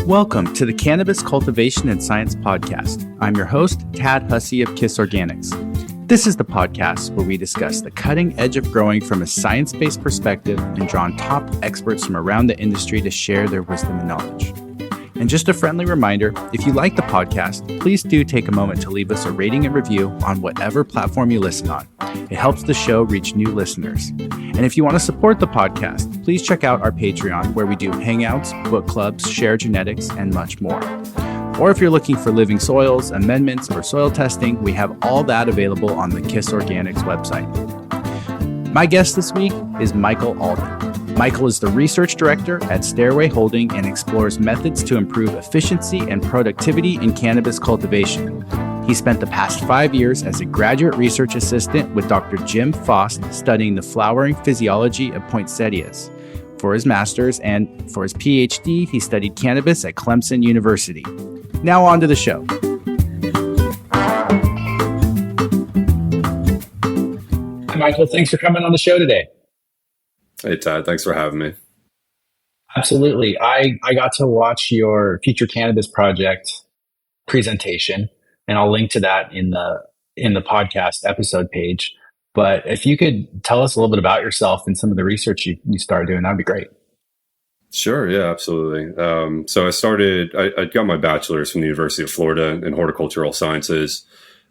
Welcome to the Cannabis Cultivation and Science Podcast. I'm your host, Tad Hussey of KISS Organics. This is the podcast where we discuss the cutting edge of growing from a science-based perspective and draw on top experts from around the industry to share their wisdom and knowledge. And just a friendly reminder, if you like the podcast, please do take a moment to leave us a rating and review on whatever platform you listen on. It helps the show reach new listeners. And if you want to support the podcast, please check out our Patreon, where we do hangouts, book clubs, share genetics, and much more. Or if you're looking for living soils, amendments, or soil testing, we have all that available on the KISS Organics website. My guest this week is Michael Alden. Michael is the research director at Stairway Holding and explores methods to improve efficiency and productivity in cannabis cultivation. He spent the past 5 years as a graduate research assistant with Dr. Jim Faust studying the flowering physiology of poinsettias. For his master's and for his PhD, he studied cannabis at Clemson University. Now on to the show. Hi, Michael. Thanks for coming on the show today. Hey, Todd. Thanks for having me. Absolutely. I got to watch your Future Cannabis Project presentation, and I'll link to that in the podcast episode page. But if you could tell us a little bit about yourself and some of the research you started doing, that'd be great. Sure. Yeah, absolutely. So I got my bachelor's from the University of Florida in horticultural sciences.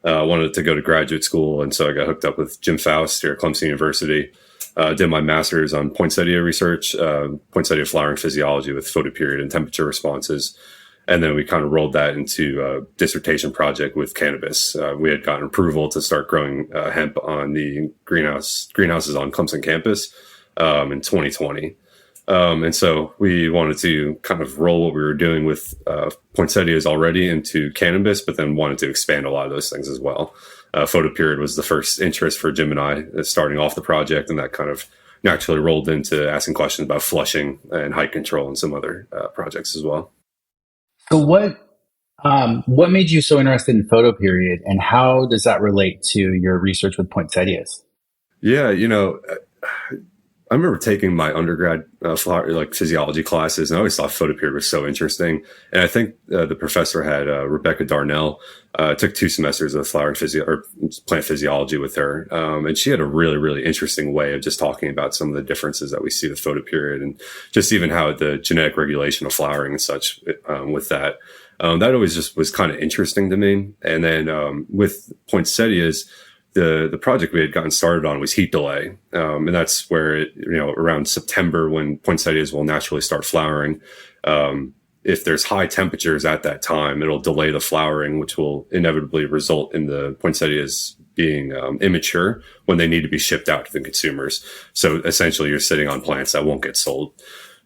Wanted to go to graduate school, and so I got hooked up with Jim Faust here at Clemson University. Did my master's on poinsettia research, poinsettia flowering physiology with photoperiod and temperature responses. And then we kind of rolled that into a dissertation project with cannabis. We had gotten approval to start growing hemp on the greenhouses on Clemson campus in 2020. And so we wanted to kind of roll what we were doing with poinsettias already into cannabis, but then wanted to expand a lot of those things as well. Photoperiod was the first interest for Jim and I starting off the project, and that kind of naturally rolled into asking questions about flushing and height control and some other projects as well. So what made you so interested in photoperiod, and how does that relate to your research with poinsettias? Yeah, I remember taking my undergrad physiology classes, and I always thought photoperiod was so interesting. And I think the professor had Rebecca Darnell. Took 2 semesters of flowering plant physiology with her, and she had a really, really interesting way of just talking about some of the differences that we see with photoperiod, and just even how the genetic regulation of flowering and such with that. That always just was kind of interesting to me. And then with poinsettias, the project we had gotten started on was heat delay. And that's where, around September, when poinsettias will naturally start flowering, if there's high temperatures at that time, it'll delay the flowering, which will inevitably result in the poinsettias being immature when they need to be shipped out to the consumers. So essentially you're sitting on plants that won't get sold.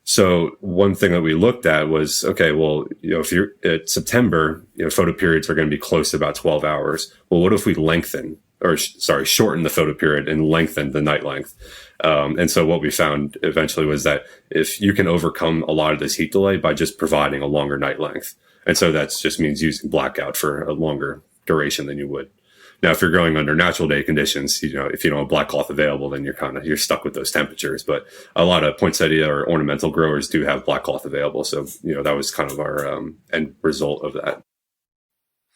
So one thing that we looked at was, okay, well, if you're at September, photoperiods are going to be close to about 12 hours. Well, what if we shorten the photoperiod and lengthen the night length? And so what we found eventually was that if you can overcome a lot of this heat delay by just providing a longer night length. And so that just means using blackout for a longer duration than you would. Now, if you're growing under natural day conditions, if you don't have black cloth available, then you're stuck with those temperatures. But a lot of poinsettia or ornamental growers do have black cloth available. So, that was kind of our end result of that.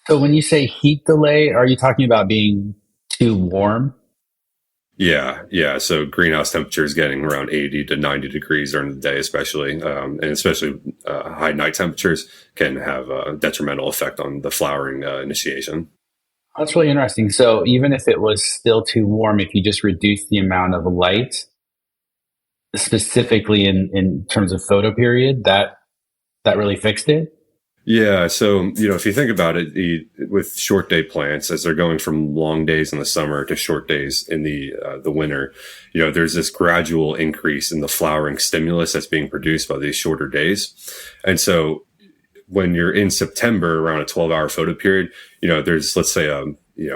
So when you say heat delay, are you talking about being too warm? Yeah. So greenhouse temperatures getting around 80 to 90 degrees during the day, especially, and especially high night temperatures can have a detrimental effect on the flowering initiation. That's really interesting. So even if it was still too warm, if you just reduce the amount of light, specifically in terms of photoperiod, that really fixed it? Yeah. So, if you think about it, with short day plants, as they're going from long days in the summer to short days in the winter, there's this gradual increase in the flowering stimulus that's being produced by these shorter days. And so when you're in September around a 12-hour photoperiod, there's, let's say, a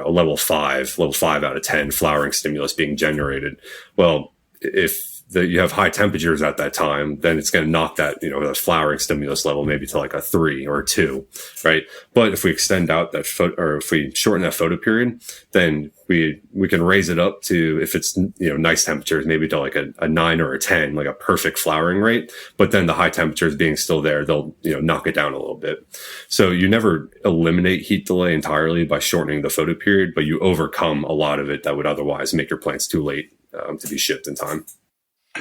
level 5 out of 10 flowering stimulus being generated. Well, if you have high temperatures at that time, then it's going to knock that, the flowering stimulus level maybe to like a 3 or a 2, right? But if we extend out that or if we shorten that photoperiod, then we can raise it up to, if it's, nice temperatures, maybe to like a 9 or a 10, like a perfect flowering rate. But then the high temperatures being still there, they'll, knock it down a little bit. So you never eliminate heat delay entirely by shortening the photoperiod, but you overcome a lot of it that would otherwise make your plants too late to be shipped in time.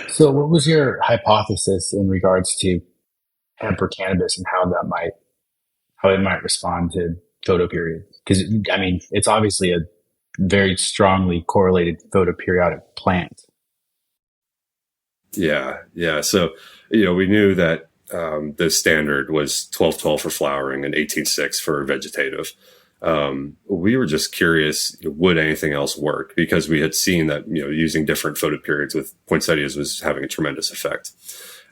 So, what was your hypothesis in regards to hemp or cannabis and how it might respond to photoperiod? Because I mean, it's obviously a very strongly correlated photoperiodic plant. Yeah. So, we knew that the standard was 12-12 for flowering and 18-6 for vegetative. We were just curious, would anything else work? Because we had seen that, using different photoperiods with poinsettias was having a tremendous effect.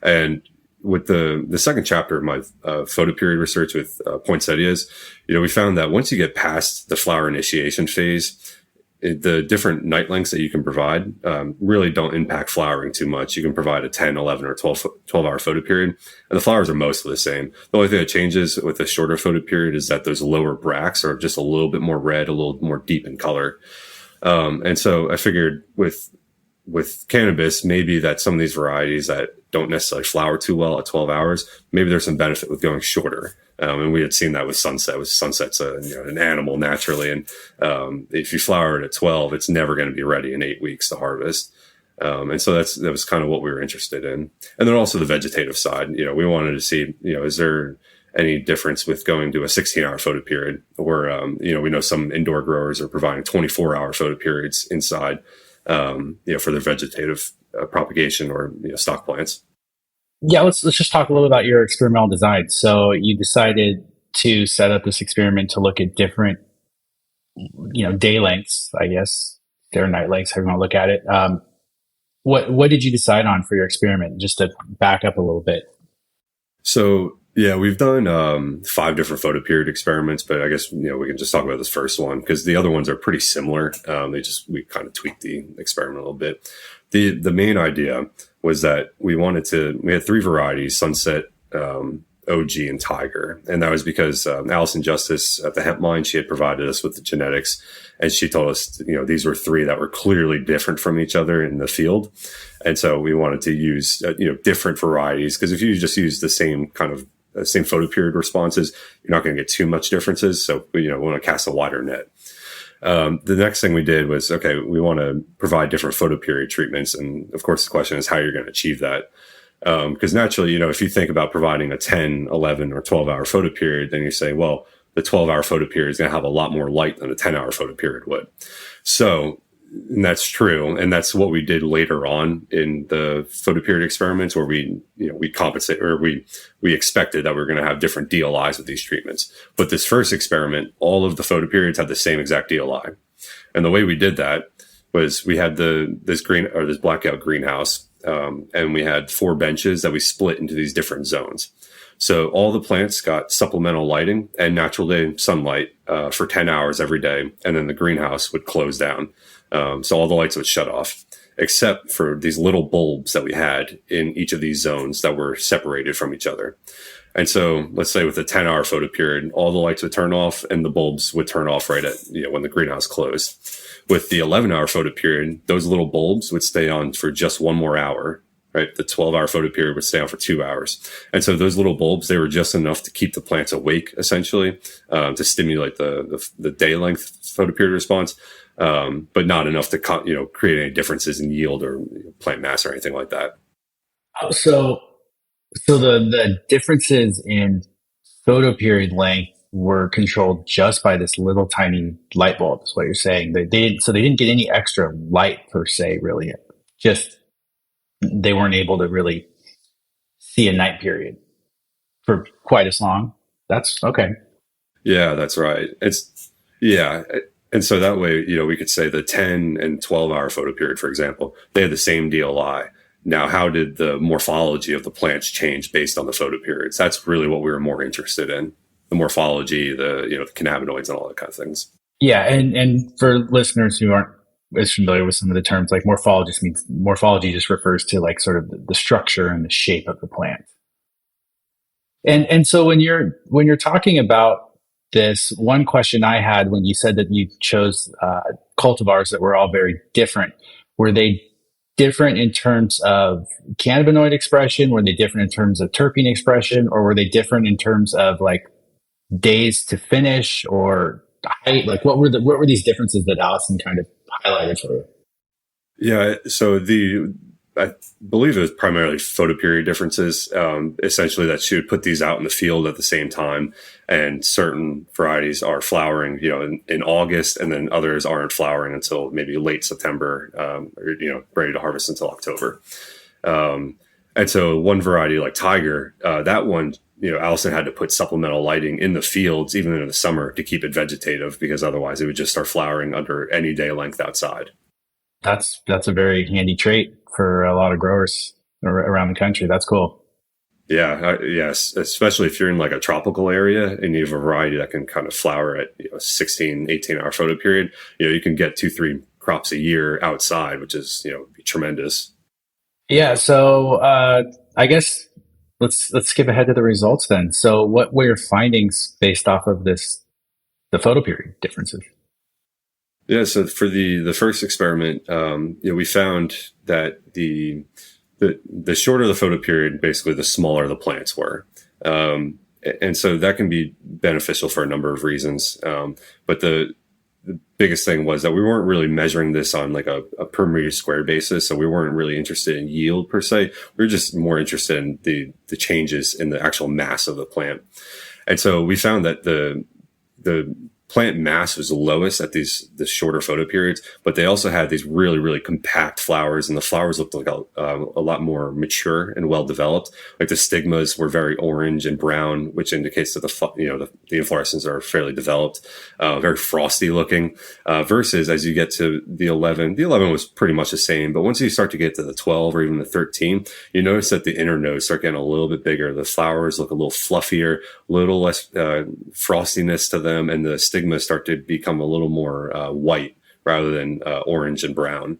And with the second chapter of my photoperiod research with poinsettias, we found that once you get past the flower initiation phase, the different night lengths that you can provide really don't impact flowering too much. You can provide a 10, 11, or 12 hour photoperiod, and the flowers are mostly the same. The only thing that changes with a shorter photoperiod is that those lower bracts are just a little bit more red, a little more deep in color. And so I figured with cannabis, maybe that some of these varieties that don't necessarily flower too well at 12 hours, maybe there's some benefit with going shorter. And we had seen that with sunset. Sunset's an animal naturally. And if you flower it at 12, it's never going to be ready in 8 weeks to harvest. And so that was kind of what we were interested in. And then also the vegetative side, we wanted to see, is there any difference with going to a 16-hour photoperiod where, we know some indoor growers are providing 24-hour photoperiods inside, for their vegetative propagation or stock plants. Yeah, let's just talk a little about your experimental design. So you decided to set up this experiment to look at different, day lengths, I guess, or night lengths, however you want to look at it. What did you decide on for your experiment? Just to back up a little bit. So yeah, we've done 5 different photoperiod experiments, but I guess we can just talk about this first one because the other ones are pretty similar. We kind of tweaked the experiment a little bit. The main idea was that we had 3 varieties: Sunset, OG, and Tiger. And that was because Allison Justice at the hemp mine, she had provided us with the genetics, and she told us, these were 3 that were clearly different from each other in the field. And so we wanted to use, different varieties, because if you just use the same kind of same photoperiod responses, you're not going to get too much differences. So we want to cast a wider net. The next thing we did was, we want to provide different photoperiod treatments. And of course, the question is how you're going to achieve that. Because naturally, if you think about providing a 10, 11, or 12-hour photoperiod, then you say, well, the 12-hour photoperiod is going to have a lot more light than a 10-hour photoperiod would. So, and that's true. And that's what we did later on in the photoperiod experiments where we compensate, or we expected that we were going to have different DLIs with these treatments. But this first experiment, all of the photoperiods had the same exact DLI. And the way we did that was we had this blackout greenhouse, and we had 4 benches that we split into these different zones. So all the plants got supplemental lighting and natural day sunlight for 10 hours every day. And then the greenhouse would close down. So all the lights would shut off, except for these little bulbs that we had in each of these zones that were separated from each other. And so let's say with a 10-hour photoperiod, all the lights would turn off and the bulbs would turn off right at, when the greenhouse closed. With the 11-hour photoperiod, those little bulbs would stay on for just 1 more hour, right? The 12-hour photoperiod would stay on for 2 hours. And so those little bulbs, they were just enough to keep the plants awake, essentially, to stimulate the day length photoperiod response. But not enough to, create any differences in yield or plant mass or anything like that. So the differences in photoperiod length were controlled just by this little tiny light bulb, is what you're saying. They didn't get any extra light per se, really. Just they weren't able to really see a night period for quite as long. That's okay. Yeah, that's right. And so that way, we could say the 10 and 12-hour photoperiod, for example, they had the same DLI. Now, how did the morphology of the plants change based on the photoperiods? That's really what we were more interested in. The morphology, the cannabinoids and all that kind of things. Yeah. And for listeners who aren't is familiar with some of the terms, like morphology just refers to like sort of the structure and the shape of the plant. And so when you're talking about this, one question I had when you said that you chose cultivars that were all very different, were they different in terms of cannabinoid expression? Were they different in terms of terpene expression, or were they different in terms of like days to finish or height? Like what were these differences that Allison kind of highlighted for you? Yeah, so I believe it was primarily photoperiod differences. Essentially, that she would put these out in the field at the same time, and certain varieties are flowering, in August, and then others aren't flowering until maybe late September, or ready to harvest until October. And so, one variety like Tiger, that one, Allison had to put supplemental lighting in the fields even in the summer to keep it vegetative, because otherwise it would just start flowering under any day length outside. That's a very handy trait for a lot of growers around the country. That's cool. Yeah. Yes. Especially if you're in like a tropical area and you have a variety that can kind of flower at 16, 18-hour photoperiod, you can get 2-3 crops a year outside, which is, tremendous. Yeah. So I guess let's skip ahead to the results then. So what were your findings based off of the photoperiod differences? Yeah, so for the first experiment, we found that the shorter the photoperiod, basically the smaller the plants were, and so that can be beneficial for a number of reasons. But the biggest thing was that we weren't really measuring this on like a per meter square basis, so we weren't really interested in yield per se. We were just more interested in the changes in the actual mass of the plant, and so we found that the plant mass was lowest at the shorter photoperiods, but they also had these really, really compact flowers, and the flowers looked like a lot more mature and well developed. Like the stigmas were very orange and brown, which indicates that the inflorescences are fairly developed, very frosty looking. Versus as you get to the 11 was pretty much the same, but once you start to get to the 12 or even the 13, you notice that the inner nodes start getting a little bit bigger. The flowers look a little fluffier, a little less frostiness to them, and the stigmas start to become a little more white rather than orange and brown,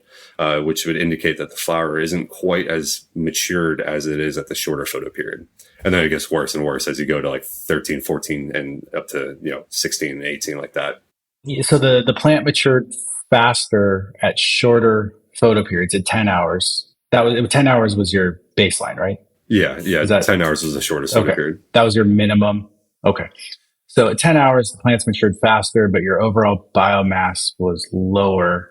which would indicate that the flower isn't quite as matured as it is at the shorter photoperiod. And then it gets worse and worse as you go to like 13, 14, and up to 16 and 18 like that. So the plant matured faster at shorter photoperiods at 10 hours. 10 hours was your baseline, right? Yeah. 10 hours was the shortest photoperiod. That was your minimum. Okay. So at 10 hours, the plants matured faster, but your overall biomass was lower,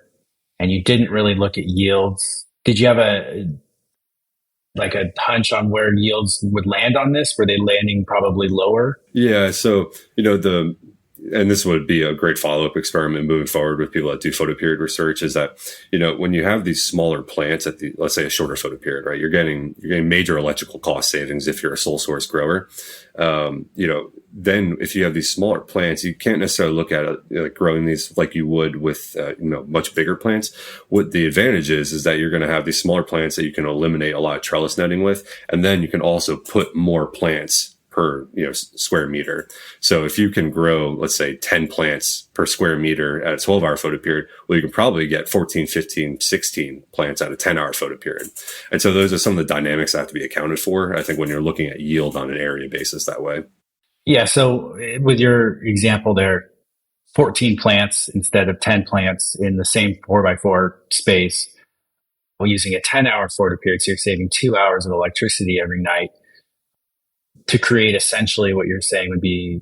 and you didn't really look at yields. Did you have a hunch on where yields would land on this? Were they landing probably lower? Yeah. So, and this would be a great follow-up experiment moving forward with people that do photoperiod research, is that, when you have these smaller plants at let's say a shorter photoperiod, right, you're getting major electrical cost savings if you're a sole source grower. Then if you have these smaller plants, you can't necessarily look at it like growing these like you would with, much bigger plants. What the advantage is that you're going to have these smaller plants that you can eliminate a lot of trellis netting with, and then you can also put more plants per square meter. So if you can grow, let's say 10 plants per square meter at a 12-hour photoperiod, well, you can probably get 14, 15, 16 plants at a 10-hour photoperiod. And so those are some of the dynamics that have to be accounted for, I think, when you're looking at yield on an area basis that way. Yeah. So with your example there, 14 plants instead of 10 plants in the same 4x4 space, while using a 10-hour photoperiod, so you're saving 2 hours of electricity every night to create essentially what you're saying would be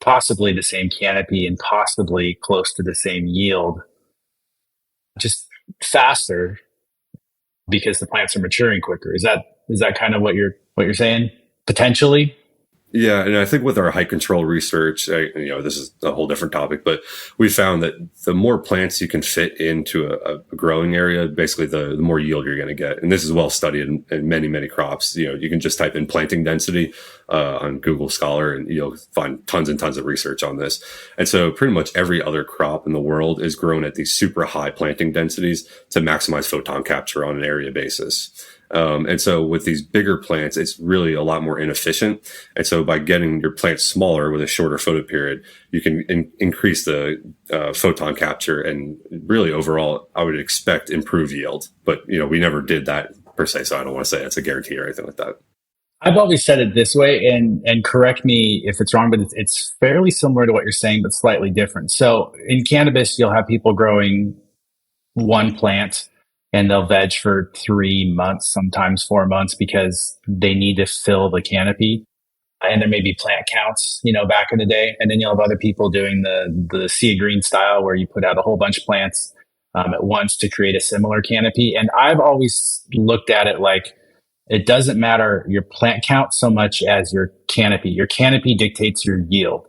possibly the same canopy and possibly close to the same yield, just faster because the plants are maturing quicker. Is that kind of what you're saying? Potentially? Yeah, and I think with our height control research, this is a whole different topic, but we found that the more plants you can fit into a growing area, basically the more yield you're going to get. And this is well studied in many, many crops. You can just type in planting density on Google Scholar, and you'll find tons and tons of research on this. And so pretty much every other crop in the world is grown at these super high planting densities to maximize photon capture on an area basis. And so with these bigger plants, it's really a lot more inefficient. And so by getting your plants smaller with a shorter photoperiod, you can increase the photon capture, and really overall, I would expect improved yield. But, we never did that per se. So I don't want to say it's a guarantee or anything like that. I've always said it this way, and correct me if it's wrong, but it's fairly similar to what you're saying, but slightly different. So in cannabis, you'll have people growing one plant and they'll veg for 3 months, sometimes 4 months, because they need to fill the canopy. And there may be plant counts, back in the day. And then you'll have other people doing the sea green style where you put out a whole bunch of plants at once to create a similar canopy. And I've always looked at it like, it doesn't matter your plant count so much as your canopy. Your canopy dictates your yield.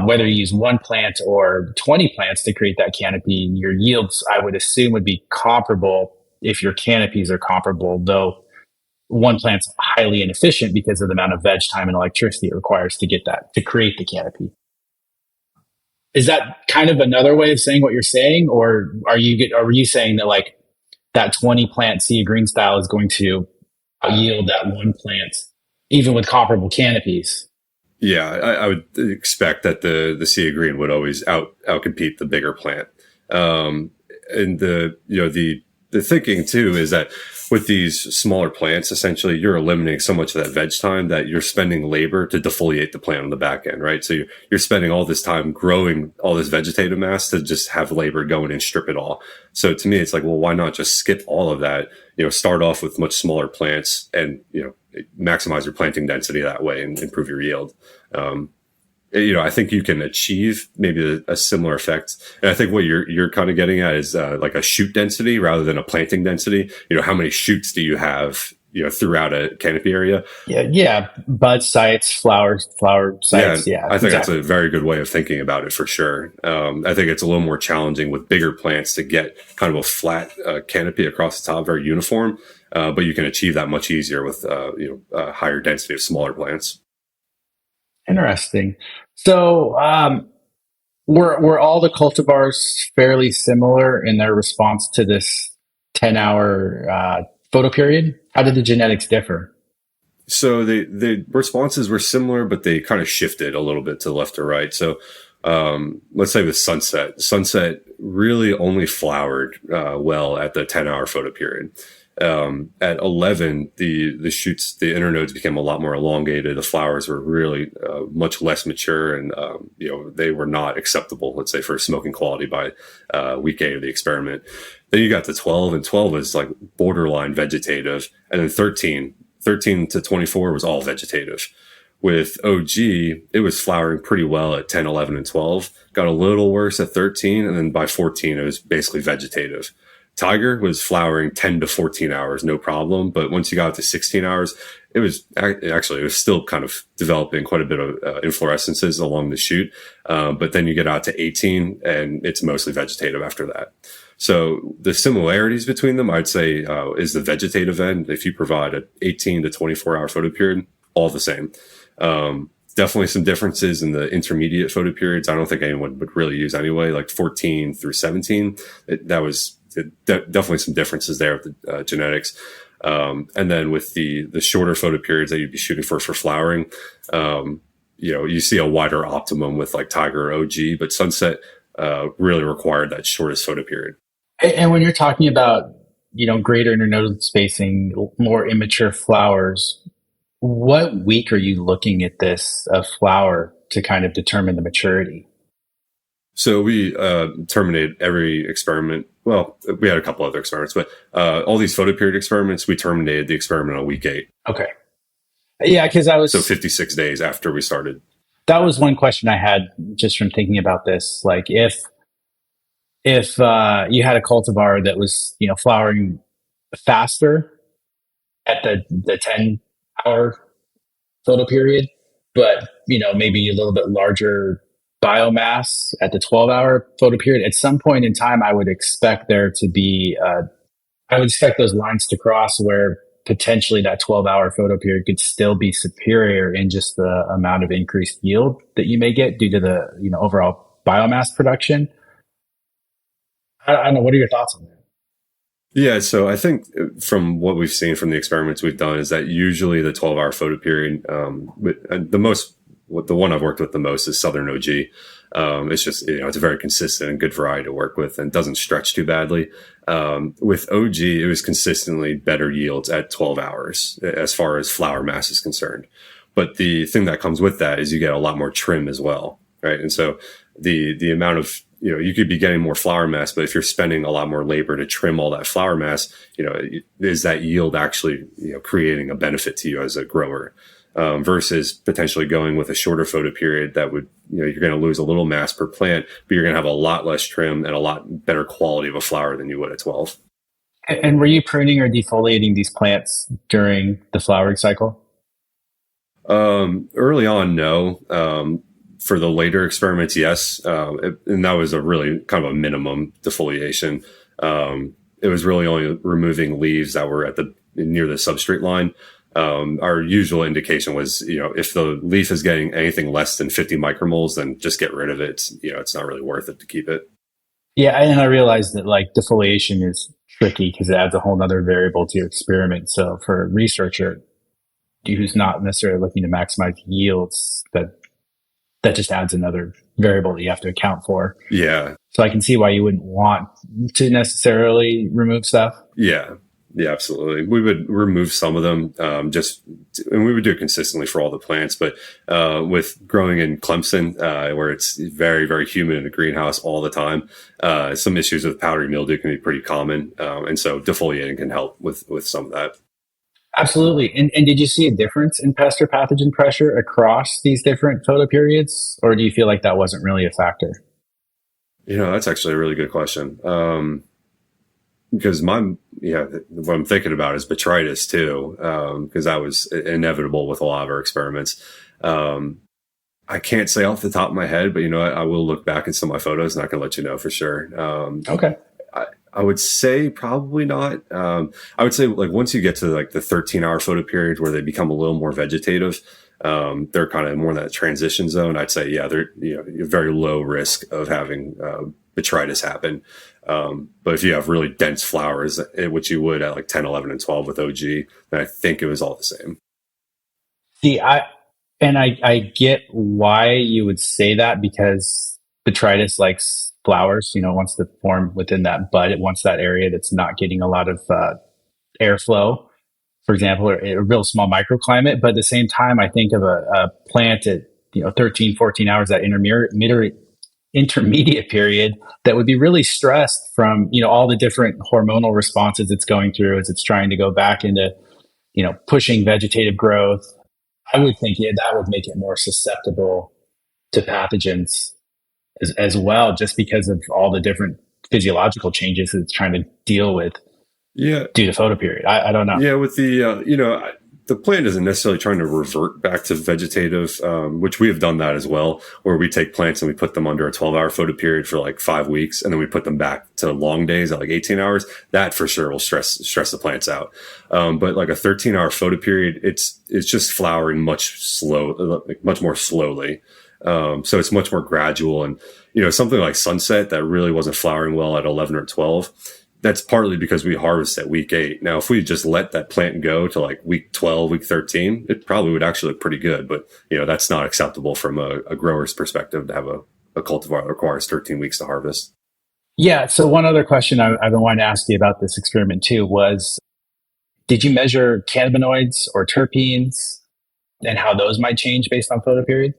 Whether you use one plant or 20 plants to create that canopy, your yields, I would assume, would be comparable if your canopies are comparable, though one plant's highly inefficient because of the amount of veg time and electricity it requires to get that, to create the canopy. Is that kind of another way of saying what you're saying? Or are you saying that like that 20 plant sea green style is going to yield that one plant, even with comparable canopies? Yeah, I would expect that the sea green would always outcompete the bigger plant. And the thinking too is that with these smaller plants, essentially you're eliminating so much of that veg time that you're spending labor to defoliate the plant on the back end, right? So you're spending all this time growing all this vegetative mass to just have labor go in and strip it all. So to me, it's like, well, why not just skip all of that? Start off with much smaller plants and, maximize your planting density that way and improve your yield. I think you can achieve maybe a similar effect. And I think what you're kind of getting at is like a shoot density rather than a planting density. How many shoots do you have, throughout a canopy area? Yeah. Bud sites, flower sites. Yeah. I think that's a very good way of thinking about it for sure. I think it's a little more challenging with bigger plants to get kind of a flat canopy across the top, very uniform. But you can achieve that much easier with a higher density of smaller plants. Interesting. So, were all the cultivars fairly similar in their response to this 10-hour photoperiod? How did the genetics differ? So the responses were similar, but they kind of shifted a little bit to the left or right. So let's say with Sunset really only flowered well at the 10-hour photoperiod. At 11, the shoots, the internodes became a lot more elongated. The flowers were really much less mature, and they were not acceptable, let's say, for smoking quality by week 8 of the experiment. Then you got to 12, and 12 was like borderline vegetative, and then 13 to 24 was all vegetative. With OG, it was flowering pretty well at 10, 11, and 12. Got a little worse at 13, and then by 14, it was basically vegetative. Tiger was flowering 10 to 14 hours, no problem. But once you got to 16 hours, it was still kind of developing quite a bit of inflorescences along the shoot. But then you get out to 18 and it's mostly vegetative after that. So the similarities between them, I'd say, is the vegetative end. If you provide an 18 to 24 hour photoperiod, all the same. Definitely some differences in the intermediate photoperiods. I don't think anyone would really use anyway, like 14 through 17. Definitely some differences there with the genetics. And then with the shorter photoperiods that you'd be shooting for flowering, you see a wider optimum with like Tiger or OG, but Sunset really required that shortest photoperiod. And when you're talking about, greater internodal spacing, more immature flowers, what week are you looking at this flower to kind of determine the maturity? So we terminated every experiment. Well, we had a couple other experiments, but all these photoperiod experiments, we terminated the experiment on week 8. Okay. Yeah, because So 56 days after we started. That was one question I had just from thinking about this. Like if you had a cultivar that was, flowering faster at the 10-hour photoperiod, but, maybe a little bit larger biomass at the 12-hour photoperiod, at some point in time, I would expect there to be, I would expect those lines to cross where potentially that 12-hour photoperiod could still be superior in just the amount of increased yield that you may get due to the, overall biomass production. I don't know. What are your thoughts on that? Yeah, so I think from what we've seen from the experiments we've done is that usually the 12-hour photoperiod, the one I've worked with the most is Southern OG. It's just, it's a very consistent and good variety to work with and doesn't stretch too badly. With OG, it was consistently better yields at 12 hours as far as flower mass is concerned. But the thing that comes with that is you get a lot more trim as well, right? And so the amount of, you could be getting more flower mass, but if you're spending a lot more labor to trim all that flower mass, is that yield actually, creating a benefit to you as a grower? Versus potentially going with a shorter photo period that would, you're going to lose a little mass per plant, but you're going to have a lot less trim and a lot better quality of a flower than you would at 12. And were you pruning or defoliating these plants during the flowering cycle? Early on, no. For the later experiments, yes. And that was a really kind of a minimum defoliation. It was really only removing leaves that were near the substrate line. Our usual indication was, if the leaf is getting anything less than 50 micromoles, then just get rid of it. It's not really worth it to keep it. Yeah. And I realized that like defoliation is tricky because it adds a whole nother variable to your experiment. So for a researcher who's not necessarily looking to maximize yields, that just adds another variable that you have to account for. Yeah. So I can see why you wouldn't want to necessarily remove stuff. Yeah. Yeah, absolutely. We would remove some of them, and we would do it consistently for all the plants. But with growing in Clemson, where it's very, very humid in the greenhouse all the time, some issues with powdery mildew can be pretty common. And so defoliating can help with some of that. Absolutely. And did you see a difference in pest or pathogen pressure across these different photoperiods? Or do you feel like that wasn't really a factor? That's actually a really good question. Because what I'm thinking about is botrytis too, because that was inevitable with a lot of our experiments. I can't say off the top of my head, but I will look back at some of my photos and I can let you know for sure. Okay. I would say probably not. I would say like once you get to like the 13-hour photo period where they become a little more vegetative, they're kind of more in that transition zone. I'd say, yeah, they're very low risk of having botrytis happen. But if you have really dense flowers, which you would at like 10, 11, and 12 with OG, then I think it was all the same. See, I get why you would say that because botrytis likes flowers, wants to form within that bud. It wants that area that's not getting a lot of airflow, for example, or a real small microclimate. But at the same time, I think of a plant at 13, 14 hours, that intermediate period that would be really stressed from all the different hormonal responses it's going through as it's trying to go back into pushing vegetative growth. I would think that would make it more susceptible to pathogens as well, just because of all the different physiological changes it's trying to deal with. Yeah, due to photoperiod. I don't know. Yeah, with the the plant isn't necessarily trying to revert back to vegetative, which we have done that as well, where we take plants and we put them under a 12-hour photoperiod for like 5 weeks, and then we put them back to long days at like 18 hours. That for sure will stress the plants out. But like a 13-hour photoperiod, it's just flowering much more slowly. So it's much more gradual, and something like sunset that really wasn't flowering well at 11 or 12. That's partly because we harvest at week 8. Now, if we just let that plant go to like week 12, week 13, it probably would actually look pretty good. But, that's not acceptable from a grower's perspective to have a cultivar that requires 13 weeks to harvest. Yeah. So one other question I've been wanting to ask you about this experiment too was, did you measure cannabinoids or terpenes and how those might change based on photoperiod?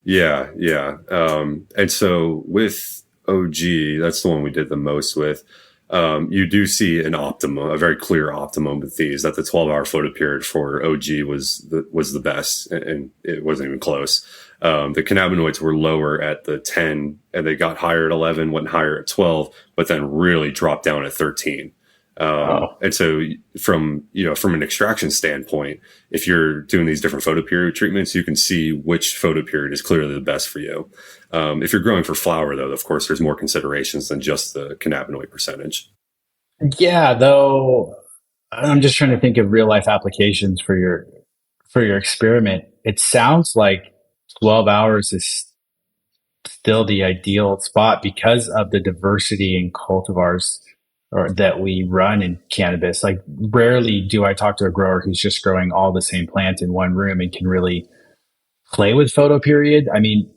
Yeah. And so with OG, that's the one we did the most with. You do see an optimum, a very clear optimum with these, that the 12-hour photoperiod for OG was the best, and it wasn't even close. The cannabinoids were lower at the 10, and they got higher at 11, went higher at 12, but then really dropped down at 13. And so from an extraction standpoint, if you're doing these different photoperiod treatments, you can see which photoperiod is clearly the best for you. If you're growing for flower, though, of course, there's more considerations than just the cannabinoid percentage. Yeah, though, I'm just trying to think of real life applications for your experiment. It sounds like 12 hours is still the ideal spot because of the diversity in cultivars or that we run in cannabis. Like rarely do I talk to a grower who's just growing all the same plant in one room and can really play with photoperiod. I mean,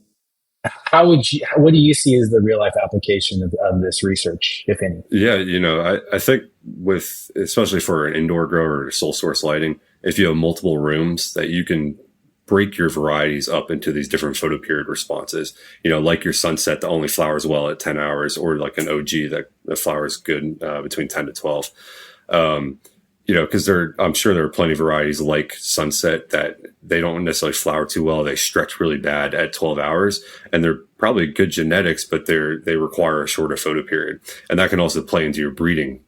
what do you see as the real life application of this research, if any? Yeah, I think with, especially for an indoor grower or sole source lighting, if you have multiple rooms that you can break your varieties up into these different photoperiod responses, like your sunset that only flowers well at 10 hours, or like an OG that flowers good between 10 to 12. Because I'm sure there are plenty of varieties like sunset that they don't necessarily flower too well. They stretch really bad at 12 hours, and they're probably good genetics, but they require a shorter photoperiod. And that can also play into your breeding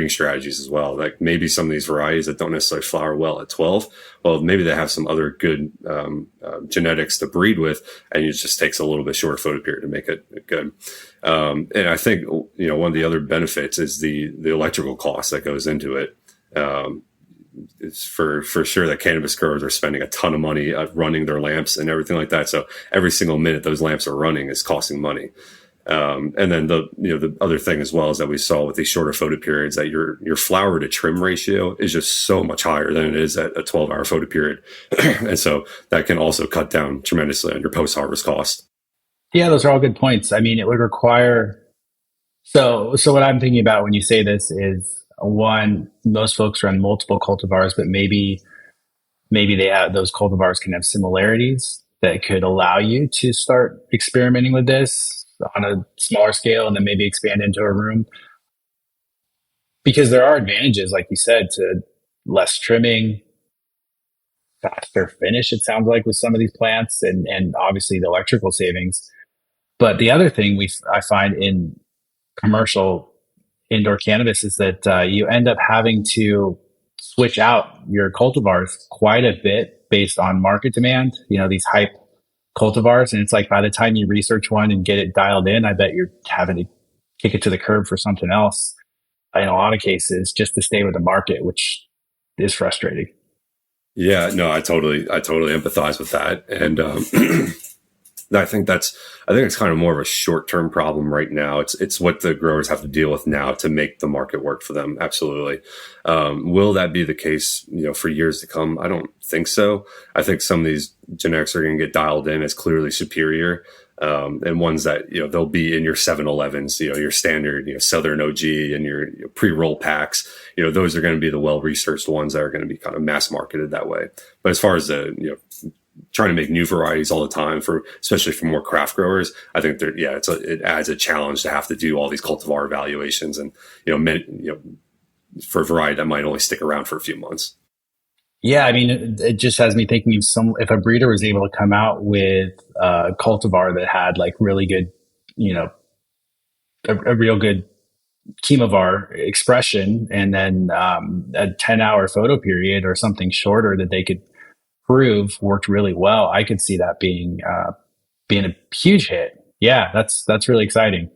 strategies as well. Like maybe some of these varieties that don't necessarily flower well at 12, well, maybe they have some other good genetics to breed with, and it just takes a little bit shorter photoperiod to make it good. And I think, one of the other benefits is the electrical cost that goes into it. It's for sure that cannabis growers are spending a ton of money running their lamps and everything like that. So every single minute those lamps are running is costing money. And then the other thing as well is that we saw with these shorter photoperiods that your flower to trim ratio is just so much higher than it is at a 12-hour photoperiod. And so that can also cut down tremendously on your post-harvest cost. Yeah, those are all good points. I mean, it would require. So what I'm thinking about when you say this is, one, most folks run multiple cultivars, but maybe they have, those cultivars can have similarities that could allow you to start experimenting with this on a smaller scale and then maybe expand into a room. Because there are advantages, like you said, to less trimming, faster finish, it sounds like, with some of these plants, and obviously the electrical savings. But the other thing I find in commercial indoor cannabis is that you end up having to switch out your cultivars quite a bit based on market demand. These hype cultivars, and it's like by the time you research one and get it dialed in, I bet you're having to kick it to the curb for something else in a lot of cases just to stay with the market, which is frustrating. Yeah, no, I totally empathize with that. And I think it's kind of more of a short-term problem right now. It's what the growers have to deal with now to make the market work for them. Absolutely. Will that be the case, for years to come? I don't think so. I think some of these genetics are going to get dialed in as clearly superior. And ones that, they'll be in your 7-Elevens, your standard, Southern OG and your pre-roll packs, those are going to be the well-researched ones that are going to be kind of mass marketed that way. But as far as trying to make new varieties all the time, especially for more craft growers, I think it adds a challenge to have to do all these cultivar evaluations and, for a variety that might only stick around for a few months. Yeah, I mean, it just has me thinking of if a breeder was able to come out with a cultivar that had like really good, a real good chemovar expression, and then a 10-hour photo period or something shorter that they could prove worked really well, I could see that being a huge hit. Yeah, that's really exciting.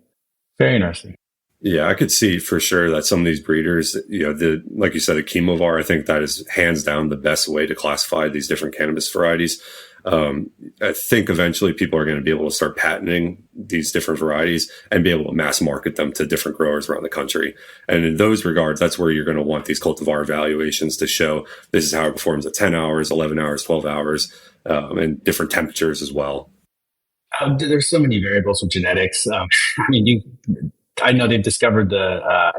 Very interesting. Yeah, I could see for sure that some of these breeders, like you said, the chemovar, I think that is hands down the best way to classify these different cannabis varieties. I think eventually people are going to be able to start patenting these different varieties and be able to mass market them to different growers around the country. And in those regards, that's where you're going to want these cultivar evaluations to show this is how it performs at 10 hours, 11 hours, 12 hours, and different temperatures as well. There's so many variables with genetics. I mean, I know they've discovered the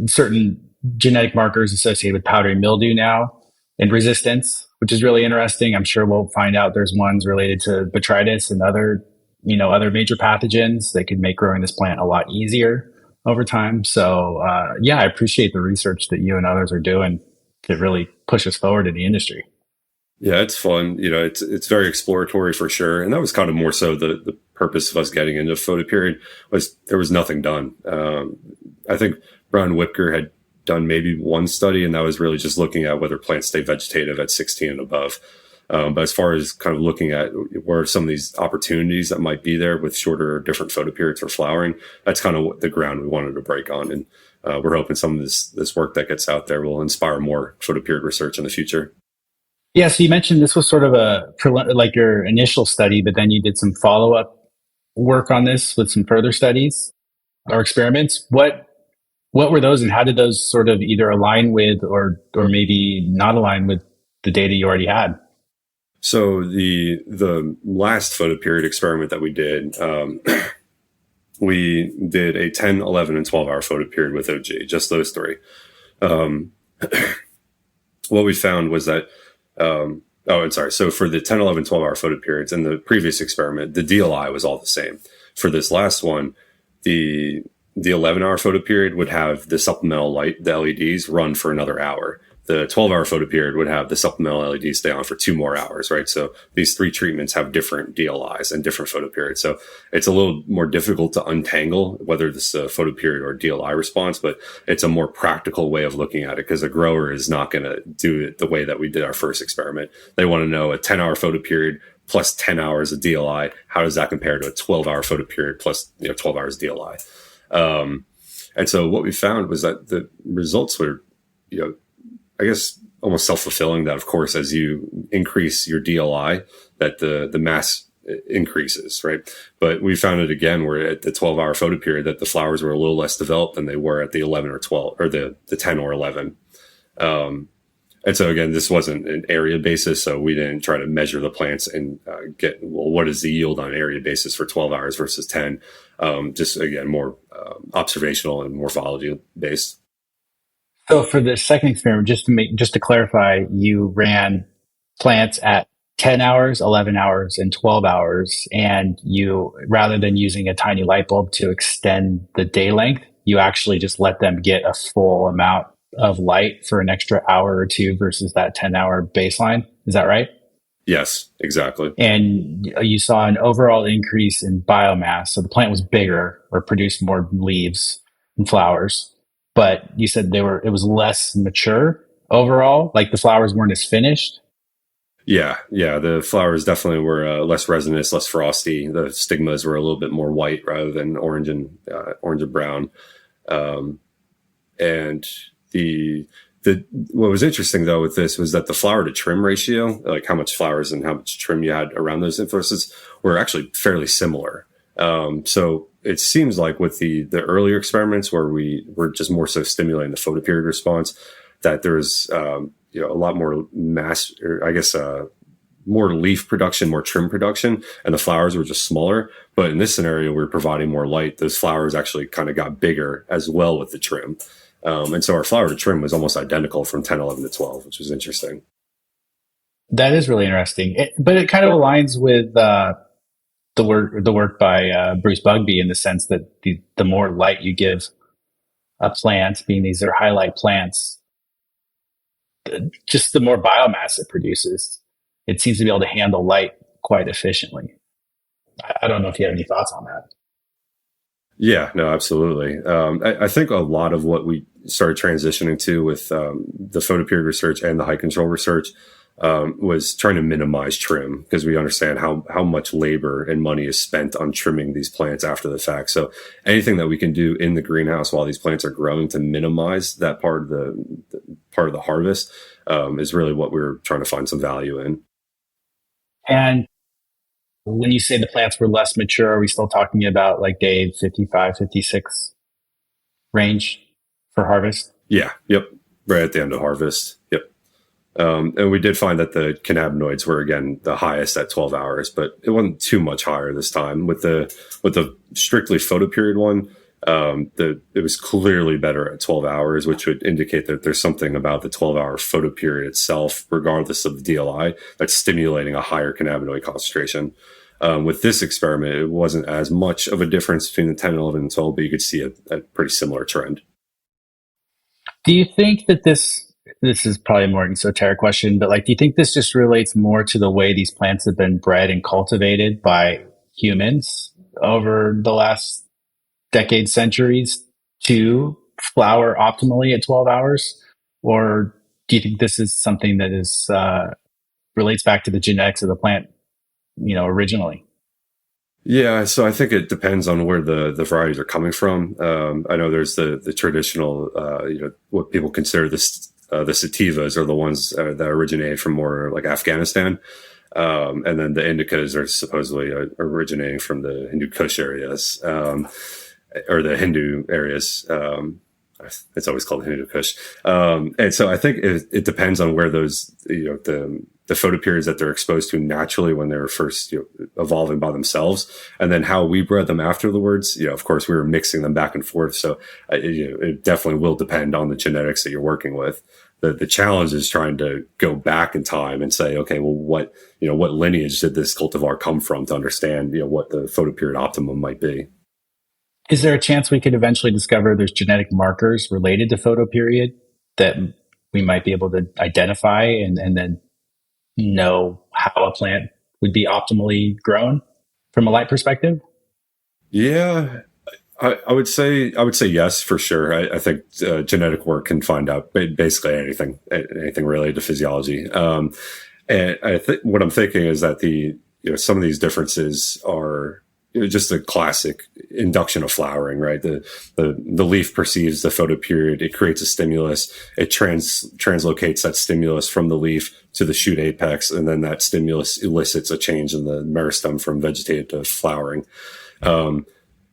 certain genetic markers associated with powdery mildew now and resistance, which is really interesting. I'm sure we'll find out there's ones related to botrytis and other major pathogens that could make growing this plant a lot easier over time. So, I appreciate the research that you and others are doing to really push us forward in the industry. Yeah, it's fun. It's very exploratory for sure. And that was kind of more so the purpose of us getting into Photoperiod was there was nothing done. I think Brown Whipker had done maybe one study, and that was really just looking at whether plants stay vegetative at 16 and above. But as far as kind of looking at where are some of these opportunities that might be there with shorter or different photoperiods for flowering, that's kind of the ground we wanted to break on. And we're hoping some of this work that gets out there will inspire more photoperiod research in the future. Yeah, so you mentioned this was sort of like your initial study, but then you did some follow-up work on this with some further studies. or experiments. What were those, and how did those sort of either align with or maybe not align with the data you already had? So the last photoperiod experiment that we did a 10, 11, and 12 hour photoperiod with OG, just those three. What we found was that, so for the 10, 11, 12 hour photoperiods in the previous experiment, the DLI was all the same. For this last one, the 11-hour photoperiod would have the supplemental light, the LEDs, run for another hour. The 12-hour photoperiod would have the supplemental LEDs stay on for 2 more hours, right? So these 3 treatments have different DLIs and different photoperiods. So it's a little more difficult to untangle whether this is a photoperiod or DLI response, but it's a more practical way of looking at it because a grower is not going to do it the way that we did our first experiment. They want to know a 10-hour photoperiod plus 10 hours of DLI. How does that compare to a 12-hour photoperiod plus 12 hours DLI? And so what we found was that the results were, I guess almost self-fulfilling, that of course, as you increase your DLI, that the mass increases, right? But we found it again where at the 12-hour photoperiod that the flowers were a little less developed than they were at the 11 or 12 or the 10 or 11. And so again, this wasn't an area basis, so we didn't try to measure the plants and what is the yield on an area basis for 12 hours versus 10? Just again, more observational and morphology based. So for the second experiment, just to clarify, you ran plants at 10 hours, 11 hours, and 12 hours, and you, rather than using a tiny light bulb to extend the day length, you actually just let them get a full amount of light for an extra hour or two versus that 10-hour baseline. Is that right? Yes, exactly. And you saw an overall increase in biomass. So the plant was bigger or produced more leaves and flowers, but you said it was less mature overall, like the flowers weren't as finished. Yeah. The flowers definitely were less resinous, less frosty. The stigmas were a little bit more white rather than orange and brown. And what was interesting though with this was that the flower to trim ratio, like how much flowers and how much trim you had around those inflorescences, were actually fairly similar. So it seems like with the earlier experiments where we were just more so stimulating the photoperiod response, that there's a lot more mass, or I guess more leaf production, more trim production, and the flowers were just smaller. But in this scenario, we were providing more light. Those flowers actually kind of got bigger as well with the trim. And so our flower to trim was almost identical from 10, 11 to 12, which was interesting. That is really interesting. But it kind of aligns with the work by Bruce Bugbee in the sense that the more light you give a plant, being these are highlight plants, just the more biomass it produces. It seems to be able to handle light quite efficiently. I don't know if you have any thoughts on that. Yeah, no, absolutely. I think a lot of what we started transitioning to with the photoperiod research and the high control research was trying to minimize trim, because we understand how much labor and money is spent on trimming these plants after the fact. So anything that we can do in the greenhouse while these plants are growing to minimize that part of the harvest is really what we're trying to find some value in. And when you say the plants were less mature, are we still talking about like day 55, 56 range for harvest? Yeah. Yep. Right at the end of harvest. Yep. And we did find that the cannabinoids were again the highest at 12 hours, but it wasn't too much higher this time. With the strictly photoperiod one, it was clearly better at 12 hours, which would indicate that there's something about the 12-hour photoperiod itself, regardless of the DLI, that's stimulating a higher cannabinoid concentration. With this experiment, it wasn't as much of a difference between the 10, 11, and 12, but you could see a pretty similar trend. Do you think that this is probably a more esoteric question, but like, do you think this just relates more to the way these plants have been bred and cultivated by humans over the last decades, centuries, to flower optimally at 12 hours? Or do you think this is something that is relates back to the genetics of the plant, originally? Yeah, so I think it depends on where the varieties are coming from. I know there's the traditional, what people consider the sativas are the ones that originate from more like Afghanistan. And then the indicas are supposedly originating from the Hindu Kush areas. or the Hindu areas. It's always called Hindu Kush. And so I think it depends on where those, the photoperiods that they're exposed to naturally when they were first evolving by themselves, and then how we bred them afterwards. Of course, we were mixing them back and forth. So it definitely will depend on the genetics that you're working with. The challenge is trying to go back in time and say, okay, well, what lineage did this cultivar come from to understand, what the photoperiod optimum might be. Is there a chance we could eventually discover there's genetic markers related to photoperiod that we might be able to identify and then know how a plant would be optimally grown from a light perspective? Yeah, I would say yes, for sure. I think genetic work can find out basically anything related to physiology. And I think what I'm thinking is that some of these differences are just a classic induction of flowering, right? The leaf perceives the photoperiod. It creates a stimulus. It translocates that stimulus from the leaf to the shoot apex. And then that stimulus elicits a change in the meristem from vegetative to flowering.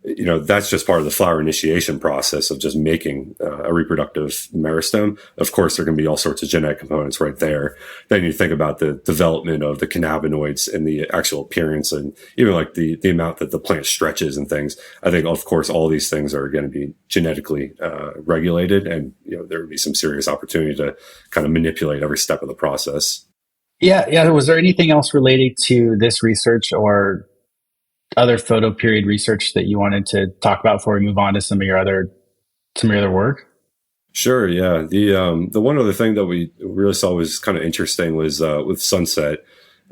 That's just part of the flower initiation process of just making a reproductive meristem. Of course, there can be all sorts of genetic components right there. Then you think about the development of the cannabinoids and the actual appearance and even like the amount that the plant stretches and things. I think, of course, all these things are going to be genetically regulated, and there would be some serious opportunity to kind of manipulate every step of the process. Yeah. Was there anything else related to this research or other photoperiod research that you wanted to talk about before we move on to some of your other work? Sure. Yeah. The one other thing that we really saw was kind of interesting was with sunset.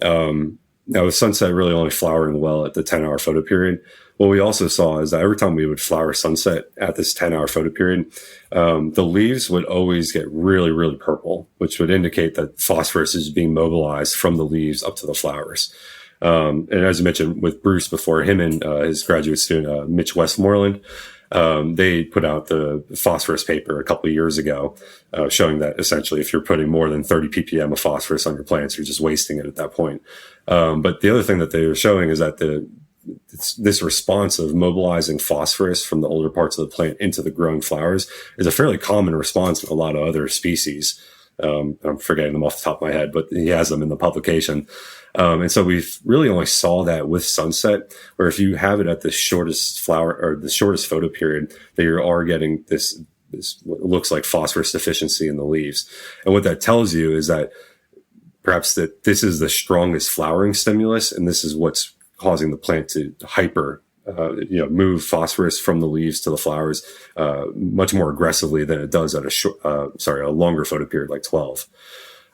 Now with sunset really only flowering well at the 10-hour photoperiod. What we also saw is that every time we would flower sunset at this 10-hour photoperiod, the leaves would always get really, really purple, which would indicate that phosphorus is being mobilized from the leaves up to the flowers. And as I mentioned with Bruce before, him and his graduate student, Mitch Westmoreland, they put out the phosphorus paper a couple of years ago, showing that essentially if you're putting more than 30 ppm of phosphorus on your plants, you're just wasting it at that point. But the other thing that they were showing is that this response of mobilizing phosphorus from the older parts of the plant into the growing flowers is a fairly common response in a lot of other species. I'm forgetting them off the top of my head, but he has them in the publication. And so we've really only saw that with sunset, where if you have it at the shortest flower or the shortest photoperiod, that you are getting this what looks like phosphorus deficiency in the leaves. And what that tells you is that perhaps that this is the strongest flowering stimulus, and this is what's causing the plant to move phosphorus from the leaves to the flowers much more aggressively than it does at a longer photoperiod like 12.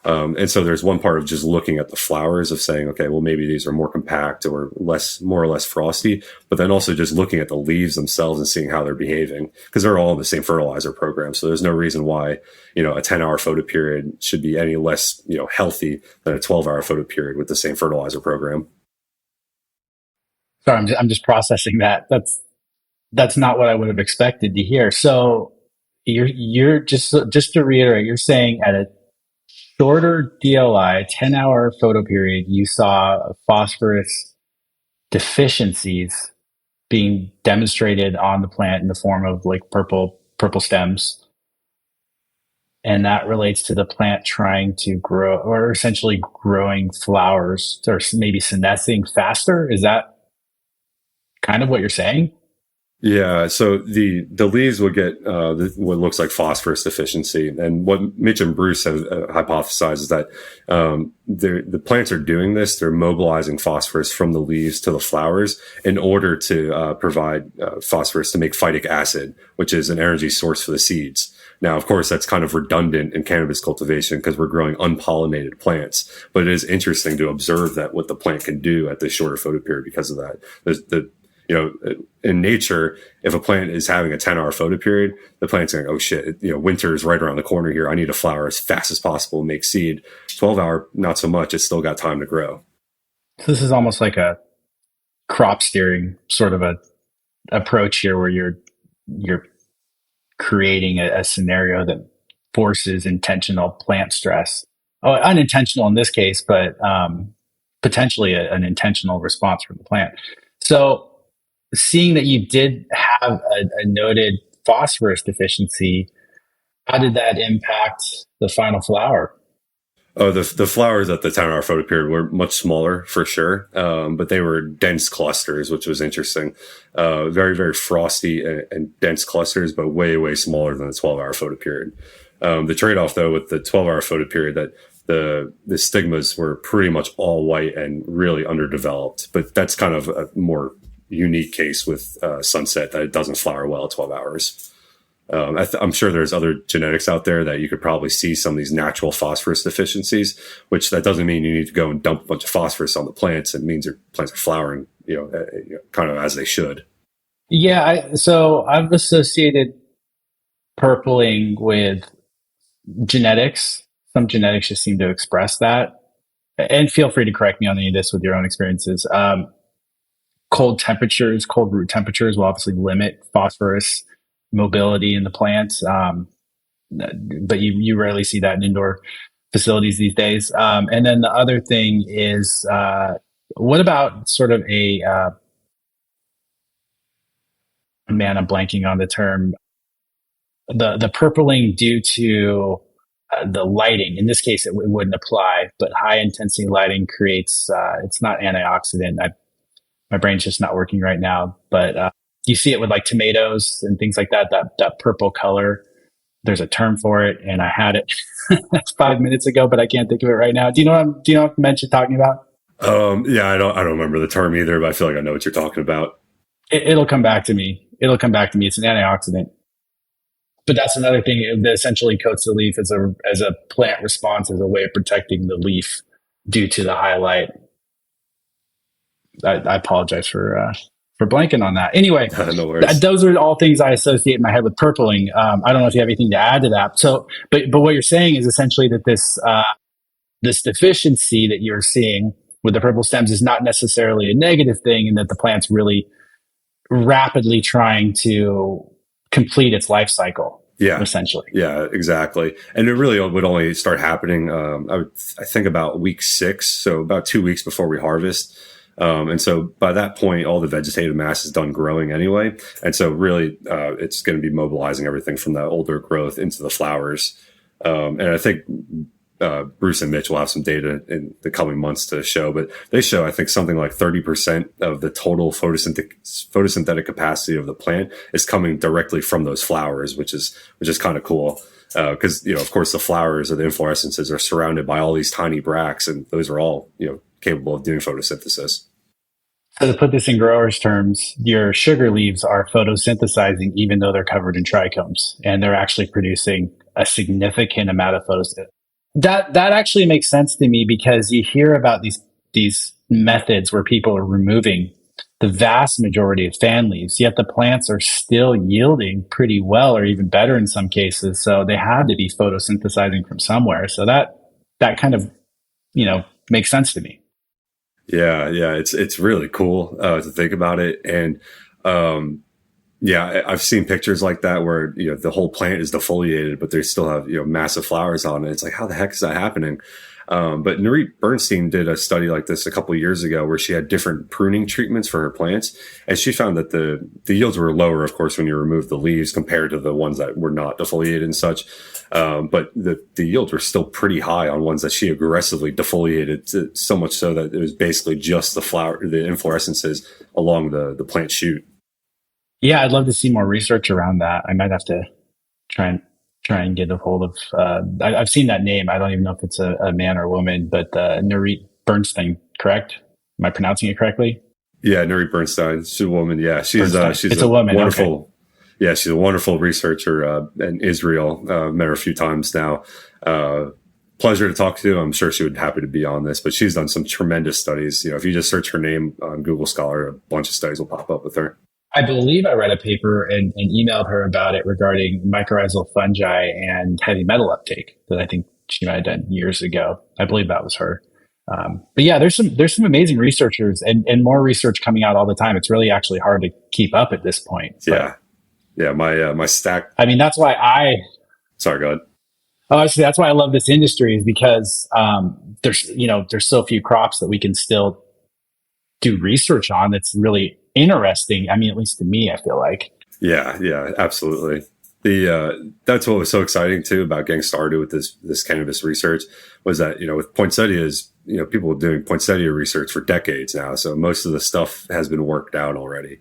And so there's one part of just looking at the flowers of saying, okay, well, maybe these are more compact or more or less frosty, but then also just looking at the leaves themselves and seeing how they're behaving, because they're all in the same fertilizer program. So there's no reason why, a 10-hour photoperiod should be any less, healthy than a 12-hour photoperiod with the same fertilizer program. Sorry, I'm just processing that. That's not what I would have expected to hear. So you're just to reiterate, you're saying at a shorter DLI, 10-hour photoperiod, you saw phosphorus deficiencies being demonstrated on the plant in the form of like purple stems. And that relates to the plant trying to grow, or essentially growing flowers, or maybe senescing faster. Is that kind of what you're saying? Yeah, so the leaves would get what looks like phosphorus deficiency, and what Mitch and Bruce have hypothesized is that the plants are doing this. They're mobilizing phosphorus from the leaves to the flowers in order to provide phosphorus to make phytic acid, which is an energy source for the seeds. Now, of course, that's kind of redundant in cannabis cultivation because we're growing unpollinated plants, but it is interesting to observe that what the plant can do at this shorter photoperiod because of that. In nature, if a plant is having a 10-hour photoperiod, the plant's going, oh shit, winter is right around the corner here. I need to flower as fast as possible and make seed. 12-hour, not so much. It's still got time to grow. So this is almost like a crop steering sort of a approach here, where you're creating a scenario that forces intentional plant stress. Oh, unintentional in this case, but potentially an intentional response from the plant. So seeing that you did have a noted phosphorus deficiency. How did that impact the final flower? Oh, the flowers at the 10-hour photoperiod were much smaller for sure, but they were dense clusters, which was interesting. Very, very frosty and dense clusters, but way, way smaller than the 12-hour photoperiod. The trade-off, though, with the 12-hour photoperiod, that the stigmas were pretty much all white and really underdeveloped. But that's kind of a more unique case with sunset, that it doesn't flower well at 12 hours. I'm sure there's other genetics out there that you could probably see some of these natural phosphorus deficiencies, which that doesn't mean you need to go and dump a bunch of phosphorus on the plants. It means your plants are flowering, kind of as they should. Yeah. So I've associated purpling with genetics. Some genetics just seem to express that. And feel free to correct me on any of this with your own experiences. Cold root temperatures will obviously limit phosphorus mobility in the plants. But you rarely see that in indoor facilities these days. And then the other thing is, what about sort of I'm blanking on the term, the purpling due to the lighting. In this case, it wouldn't apply, but high intensity lighting creates, it's not antioxidant. My brain's just not working right now, but you see it with like tomatoes and things like that purple color. There's a term for it, and I had it 5 minutes ago, but I can't think of it right now. Do you know what you're talking about? Yeah, I don't remember the term either, but I feel like I know what you're talking about. It'll come back to me. It's an antioxidant. But that's another thing that essentially coats the leaf as a plant response, as a way of protecting the leaf due to the highlight. I apologize for blanking on that. Anyway, no worries. Those are all things I associate in my head with purpling. I don't know if you have anything to add to that. So, but what you're saying is essentially that this deficiency that you're seeing with the purple stems is not necessarily a negative thing, and that the plant's really rapidly trying to complete its life cycle. Yeah, essentially. Yeah, exactly. And it really would only start happening, I think about week 6. So about 2 weeks before we harvest. And so by that point, all the vegetative mass is done growing anyway. And so really, it's going to be mobilizing everything from the older growth into the flowers. And I think, Bruce and Mitch will have some data in the coming months to show, but they show, I think, something like 30% of the total photosynthetic capacity of the plant is coming directly from those flowers, which is kind of cool. Cause, of course the flowers or the inflorescences are surrounded by all these tiny bracts, and those are all, capable of doing photosynthesis. So to put this in growers' terms, your sugar leaves are photosynthesizing even though they're covered in trichomes, and they're actually producing a significant amount of photosynthesis. That actually makes sense to me, because you hear about these methods where people are removing the vast majority of fan leaves, yet the plants are still yielding pretty well, or even better in some cases. So they had to be photosynthesizing from somewhere. So that kind of, makes sense to me. Yeah, it's really cool to think about it, and I've seen pictures like that where the whole plant is defoliated, but they still have massive flowers on it. It's like, how the heck is that happening? But Nurit Bernstein did a study like this a couple of years ago, where she had different pruning treatments for her plants, and she found that the yields were lower, of course, when you remove the leaves compared to the ones that were not defoliated and such. But the yields were still pretty high on ones that she aggressively defoliated, so much so that it was basically just the inflorescences along the plant shoot. Yeah, I'd love to see more research around that. I might have to try and get a hold of. I've seen that name. I don't even know if it's a man or a woman, but Nurit Bernstein, correct? Am I pronouncing it correctly? Yeah, Nurit Bernstein. She's a woman. Yeah, she's a woman. Wonderful. Okay. Yeah, she's a wonderful researcher in Israel. Met her a few times now. Pleasure to talk to. I'm sure she would be happy to be on this, but she's done some tremendous studies. If you just search her name on Google Scholar, a bunch of studies will pop up with her. I believe I read a paper and emailed her about it regarding mycorrhizal fungi and heavy metal uptake that I think she might have done years ago. I believe that was her. But yeah, there's some amazing researchers and more research coming out all the time. It's really actually hard to keep up at this point. But, yeah. My stack. I mean, that's why Sorry, go ahead. Oh, actually, that's why I love this industry, is because there's so few crops that we can still do research on. That's really interesting. I mean, at least to me, I feel like. Yeah, absolutely. The that's what was so exciting too about getting started with this cannabis research was that with poinsettias, people have been doing poinsettia research for decades now, so most of the stuff has been worked out already.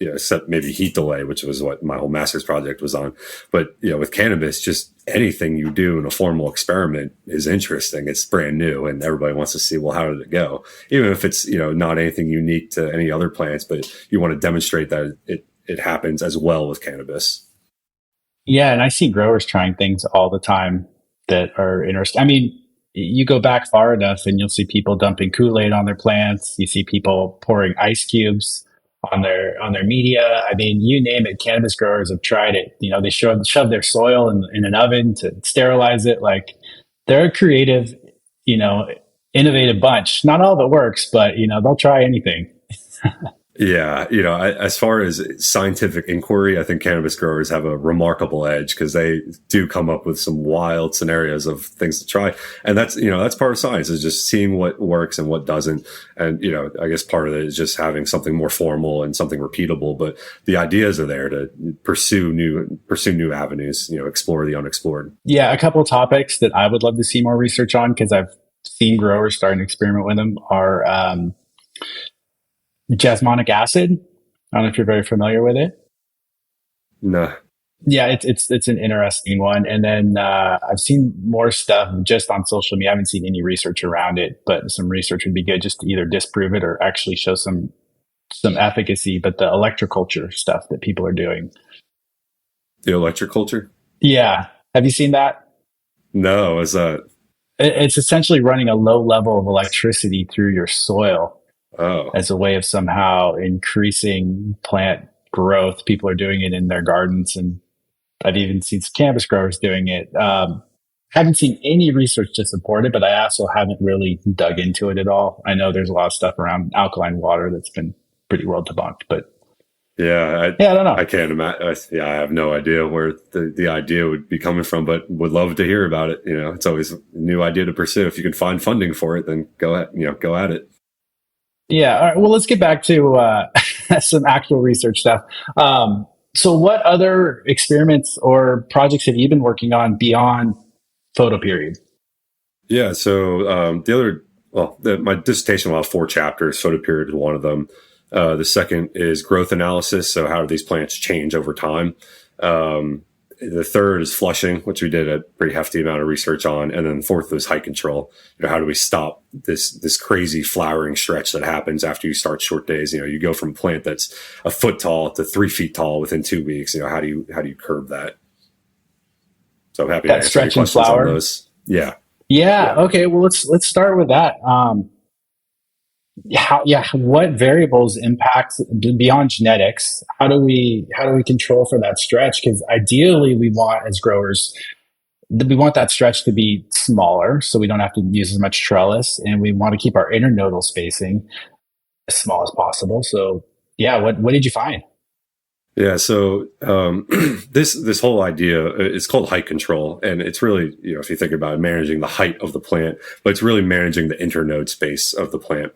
Except maybe heat delay, which was what my whole master's project was on. But with cannabis, just anything you do in a formal experiment is interesting. It's brand new, and everybody wants to see, well, how did it go? Even if it's not anything unique to any other plants, but you want to demonstrate that it happens as well with cannabis. Yeah, and I see growers trying things all the time that are interesting. I mean, you go back far enough and you'll see people dumping Kool-Aid on their plants. You see people pouring ice cubes on their media. I mean, you name it, cannabis growers have tried it. They shove their soil in an oven to sterilize it. Like, they're a creative, you know, innovative bunch. Not all of it works, but they'll try anything. Yeah, as far as scientific inquiry, I think cannabis growers have a remarkable edge because they do come up with some wild scenarios of things to try. And that's part of science, is just seeing what works and what doesn't. And, I guess part of it is just having something more formal and something repeatable. But the ideas are there to pursue new avenues, explore the unexplored. Yeah, a couple of topics that I would love to see more research on, because I've seen growers starting to experiment with them, are jasmonic acid. I don't know if you're very familiar with it. No. Yeah, it's an interesting one. And then I've seen more stuff just on social media. I haven't seen any research around it, but some research would be good just to either disprove it or actually show some efficacy. But the electroculture stuff that people are doing. The electroculture? Yeah. Have you seen that? No, is that? It's essentially running a low level of electricity through your soil. Oh. As a way of somehow increasing plant growth. People are doing it in their gardens, and I've even seen some cannabis growers doing it. Haven't seen any research to support it, but I also haven't really dug into it at all. I know there's a lot of stuff around alkaline water that's been pretty well debunked, but I don't know. I can't imagine. I have no idea where the idea would be coming from, but would love to hear about it. It's always a new idea to pursue. If you can find funding for it, then go at it. Yeah. All right. Well, let's get back to some actual research stuff. So what other experiments or projects have you been working on beyond Photoperiod? Yeah. So my dissertation will have 4 chapters. Photoperiod is one of them. The second is growth analysis. So how do these plants change over time? The third is flushing, which we did a pretty hefty amount of research on. And then the fourth was height control. How do we stop this crazy flowering stretch that happens after you start short days? You go from a plant that's a foot tall to 3 feet tall within 2 weeks. How do you curb that? So I'm happy to answer any questions on those. Yeah. Okay. Well, let's start with that. What variables impact beyond genetics? How do we control for that stretch? Because ideally, we want, as growers, we want that stretch to be smaller, so we don't have to use as much trellis, and we want to keep our internodal spacing as small as possible. So, what did you find? Yeah, so this whole idea is called height control, and it's really, if you think about it, managing the height of the plant, but it's really managing the internode space of the plant.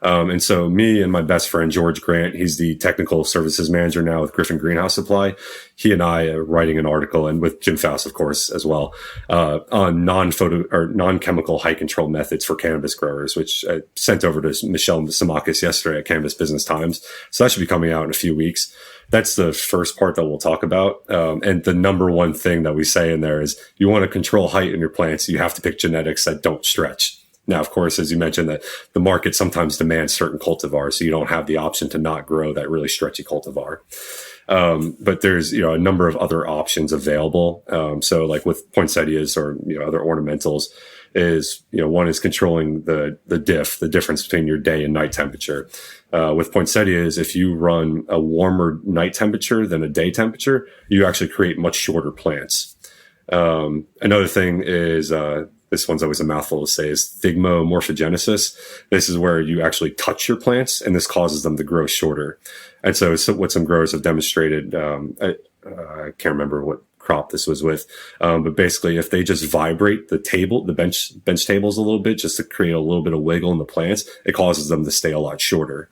And so me and my best friend, George Grant, he's the technical services manager now with Griffin Greenhouse Supply. He and I are writing an article, and with Jim Faust, of course, as well, on non-chemical height control methods for cannabis growers, which I sent over to Micheal Samakis yesterday at Cannabis Business Times. So that should be coming out in a few weeks. That's the first part that we'll talk about. And the number one thing that we say in there is, you want to control height in your plants, you have to pick genetics that don't stretch. Now, of course, as you mentioned, that the market sometimes demands certain cultivars, so you don't have the option to not grow that really stretchy cultivar. But there's, a number of other options available. So like with poinsettias or, other ornamentals is, one is controlling the difference between your day and night temperature. With poinsettias, if you run a warmer night temperature than a day temperature, you actually create much shorter plants. Another thing is, this one's always a mouthful to say, is thigmomorphogenesis. This is where you actually touch your plants, and this causes them to grow shorter. And so what some growers have demonstrated, I can't remember what crop this was with, but basically if they just vibrate the bench tables a little bit, just to create a little bit of wiggle in the plants, it causes them to stay a lot shorter.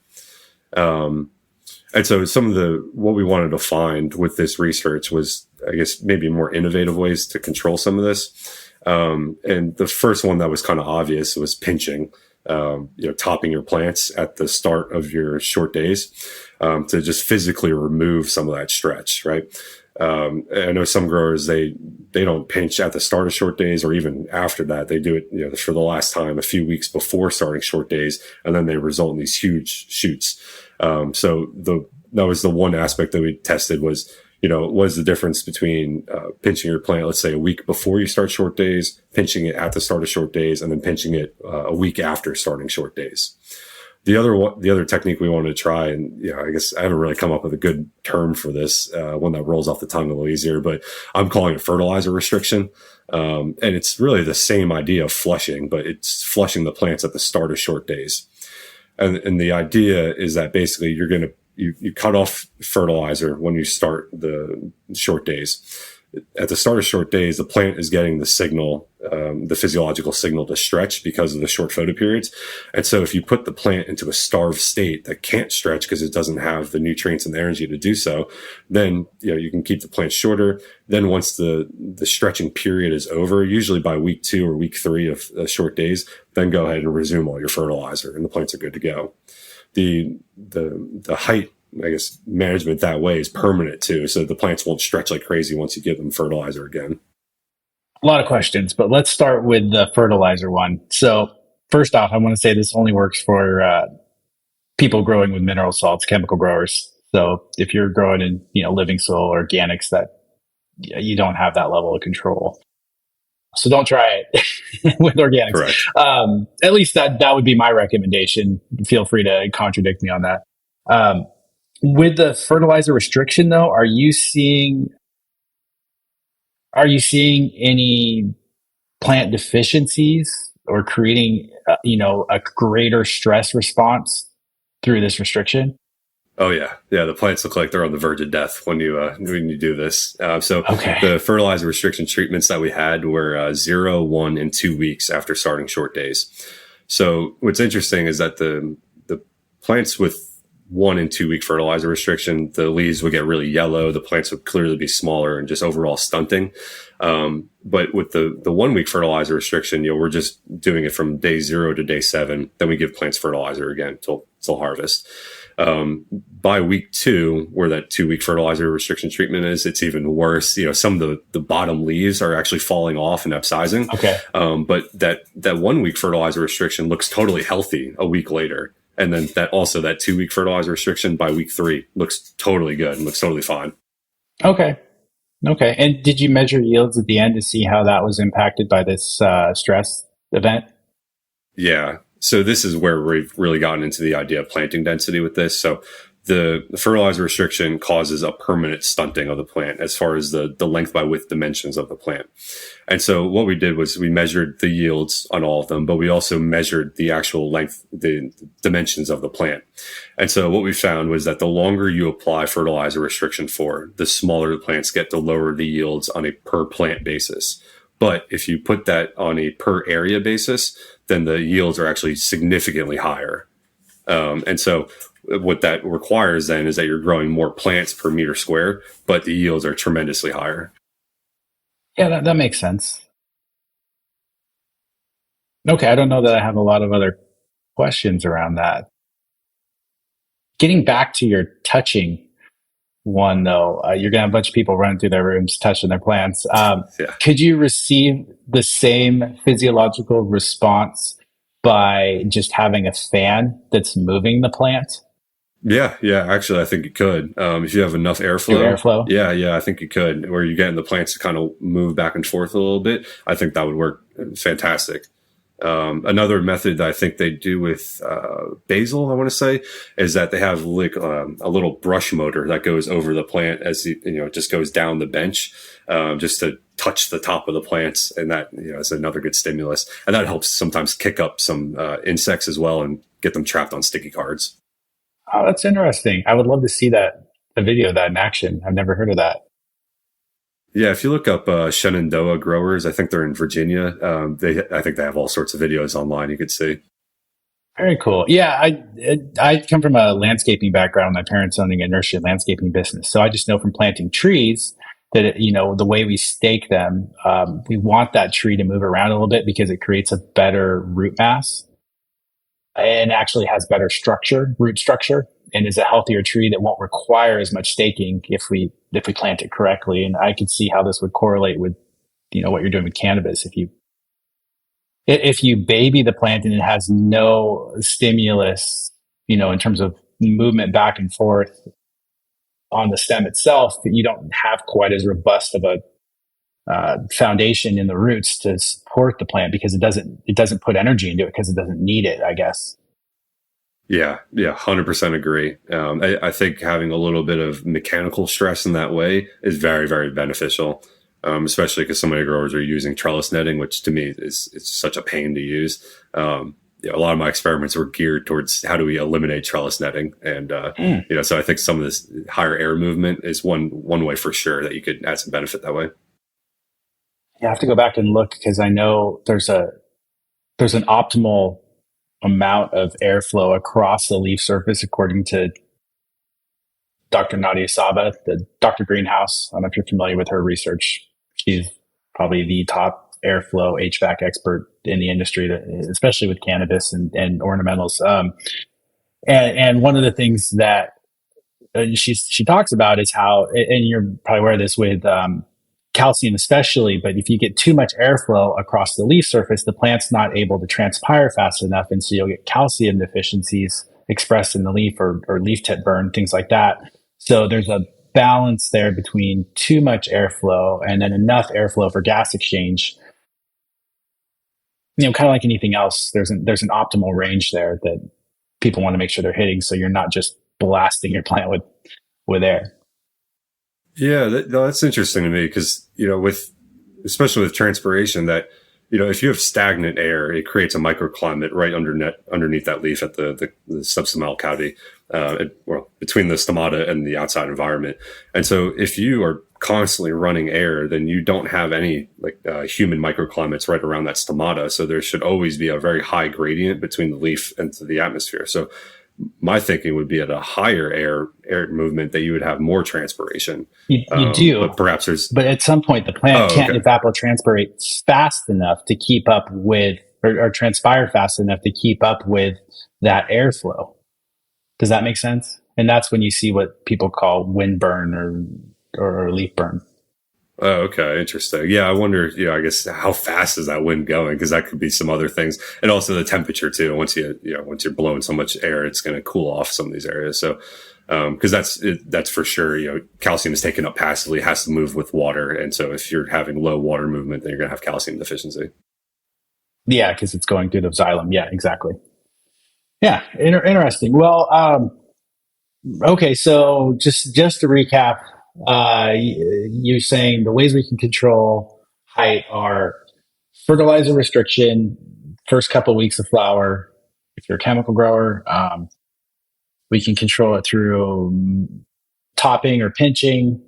And so some of what we wanted to find with this research was, I guess, maybe more innovative ways to control some of this. And the first one that was kind of obvious was pinching, topping your plants at the start of your short days, to just physically remove some of that stretch, right? I know some growers, they don't pinch at the start of short days or even after that. They do it, for the last time a few weeks before starting short days, and then they result in these huge shoots. So that was the one aspect that we tested was, what is the difference between pinching your plant, let's say a week before you start short days, pinching it at the start of short days, and then pinching it a week after starting short days. The other technique we wanted to try, and I guess I haven't really come up with a good term for this, one that rolls off the tongue a little easier, but I'm calling it fertilizer restriction. And it's really the same idea of flushing, but it's flushing the plants at the start of short days. And the idea is that basically you cut off fertilizer when you start the short days. At the start of short days, the plant is getting the signal, the physiological signal to stretch because of the short photoperiods. And so if you put the plant into a starved state that can't stretch because it doesn't have the nutrients and the energy to do so, then, you can keep the plant shorter. Then once the stretching period is over, usually by week 2 or week 3 of short days, then go ahead and resume all your fertilizer and the plants are good to go. The height, I guess, management that way is permanent too. So the plants won't stretch like crazy once you give them fertilizer again. A lot of questions, but let's start with the fertilizer one. So first off, I want to say this only works for people growing with mineral salts, chemical growers. So if you're growing in, living soil, organics, that you don't have that level of control. So don't try it with organics. Correct. At least that would be my recommendation. Feel free to contradict me on that. With the fertilizer restriction, though, are you seeing any plant deficiencies or creating, a greater stress response through this restriction? Oh yeah. The plants look like they're on the verge of death when you do this. Okay. The fertilizer restriction treatments that we had were 0, 1, and 2 weeks after starting short days. So what's interesting is that the plants with 1 and 2 week fertilizer restriction, the leaves would get really yellow. The plants would clearly be smaller and just overall stunting. But with the 1 week fertilizer restriction, we're just doing it from day 0 to day 7. Then we give plants fertilizer again till harvest. By week 2, where that 2 week fertilizer restriction treatment is, it's even worse. Some of the bottom leaves are actually falling off and upsizing. Okay. But that 1 week fertilizer restriction looks totally healthy a week later. And then that 2 week fertilizer restriction by week 3 looks totally good and looks totally fine. Okay. And did you measure yields at the end to see how that was impacted by this stress event? Yeah. So this is where we've really gotten into the idea of planting density with this. So the fertilizer restriction causes a permanent stunting of the plant as far as the length by width dimensions of the plant. And so what we did was we measured the yields on all of them, but we also measured the actual length, the dimensions of the plant. And so what we found was that the longer you apply fertilizer restriction for, the smaller the plants get, the lower the yields on a per plant basis. But if you put that on a per area basis, then the yields are actually significantly higher. And so what that requires then is that you're growing more plants per meter square, but the yields are tremendously higher. Yeah, that makes sense. Okay, I don't know that I have a lot of other questions around that. Getting back to your touching one, though, you're going to have a bunch of people running through their rooms touching their plants. Yeah. Could you receive the same physiological response by just having a fan that's moving the plant? Yeah. Actually, I think you could. If you have enough airflow. Yeah, I think you could. Where you're getting the plants to kind of move back and forth a little bit. I think that would work fantastic. Another method that I think they do with basil, I want to say, is that they have like a little brush motor that goes over the plant as it just goes down the bench, just to touch the top of the plants, and that is another good stimulus, and that helps sometimes kick up some insects as well and get them trapped on sticky cards. Oh, that's interesting. I would love to see a video of that in action. I've never heard of that. Yeah, if you look up Shenandoah growers, I think they're in Virginia. I think they have all sorts of videos online you could see. Very cool. Yeah, I come from a landscaping background. My parents owning a nursery landscaping business, so I just know from planting trees that the way we stake them, we want that tree to move around a little bit because it creates a better root mass and actually has better root structure, and is a healthier tree that won't require as much staking if we plant it correctly. And I could see how this would correlate with what you're doing with cannabis. If you baby the plant and it has no stimulus, in terms of movement back and forth on the stem itself, you don't have quite as robust of a foundation in the roots to support the plant because it doesn't put energy into it because it doesn't need it, I guess. Yeah, 100% agree. I think having a little bit of mechanical stress in that way is very, very beneficial, especially because so many growers are using trellis netting, which to me it's such a pain to use. A lot of my experiments were geared towards how do we eliminate trellis netting, and so I think some of this higher air movement is one way for sure that you could add some benefit that way. You have to go back and look because I know there's an optimal amount of airflow across the leaf surface, according to Dr. Nadia Saba, the Dr. Greenhouse. I don't know if you're familiar with her research. She's probably the top airflow HVAC expert in the industry, especially with cannabis and ornamentals. And one of the things that she talks about is how, and you're probably aware of this with calcium especially, but if you get too much airflow across the leaf surface, the plant's not able to transpire fast enough, and so you'll get calcium deficiencies expressed in the leaf or leaf tip burn, things like that. So there's a balance there between too much airflow and then enough airflow for gas exchange. Kind of like anything else, there's an optimal range there that people want to make sure they're hitting, so you're not just blasting your plant with air. Yeah, that's interesting to me because, especially with transpiration, that, if you have stagnant air, it creates a microclimate right underneath that leaf at the substomatal cavity, between the stomata and the outside environment. And so if you are constantly running air, then you don't have any human microclimates right around that stomata. So there should always be a very high gradient between the leaf and the atmosphere. So my thinking would be at a higher air movement that you would have more transpiration. You do, but perhaps but at some point the plant can't evapotranspirate fast enough to keep up with, or transpire fast enough to keep up with that airflow. Does that make sense? And that's when you see what people call wind burn or leaf burn. Oh, okay. Interesting. Yeah. I wonder, I guess how fast is that wind going? Cause that could be some other things. And also the temperature too. Once you're blowing so much air, it's going to cool off some of these areas. So, cause that's for sure, calcium is taken up passively, has to move with water. And so if you're having low water movement, then you're going to have calcium deficiency. Yeah. Cause it's going through the xylem. Yeah, exactly. Yeah. Interesting. Well, okay. So just to recap, you're saying the ways we can control height are fertilizer restriction, first couple of weeks of flower. If you're a chemical grower, we can control it through topping or pinching.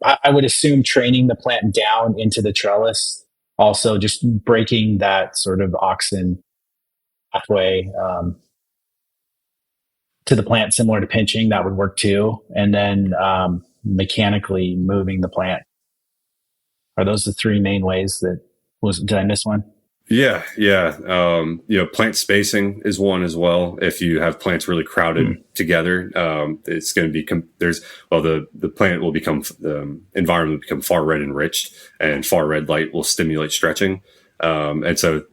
I would assume training the plant down into the trellis, also just breaking that sort of auxin pathway to the plant, similar to pinching, that would work too. And then mechanically moving the plant. Are those the three main ways did I miss one? Yeah. Plant spacing is one as well. If you have plants really crowded together, it's going to be, the plant will become, the environment will become far red enriched, and far red light will stimulate stretching. And so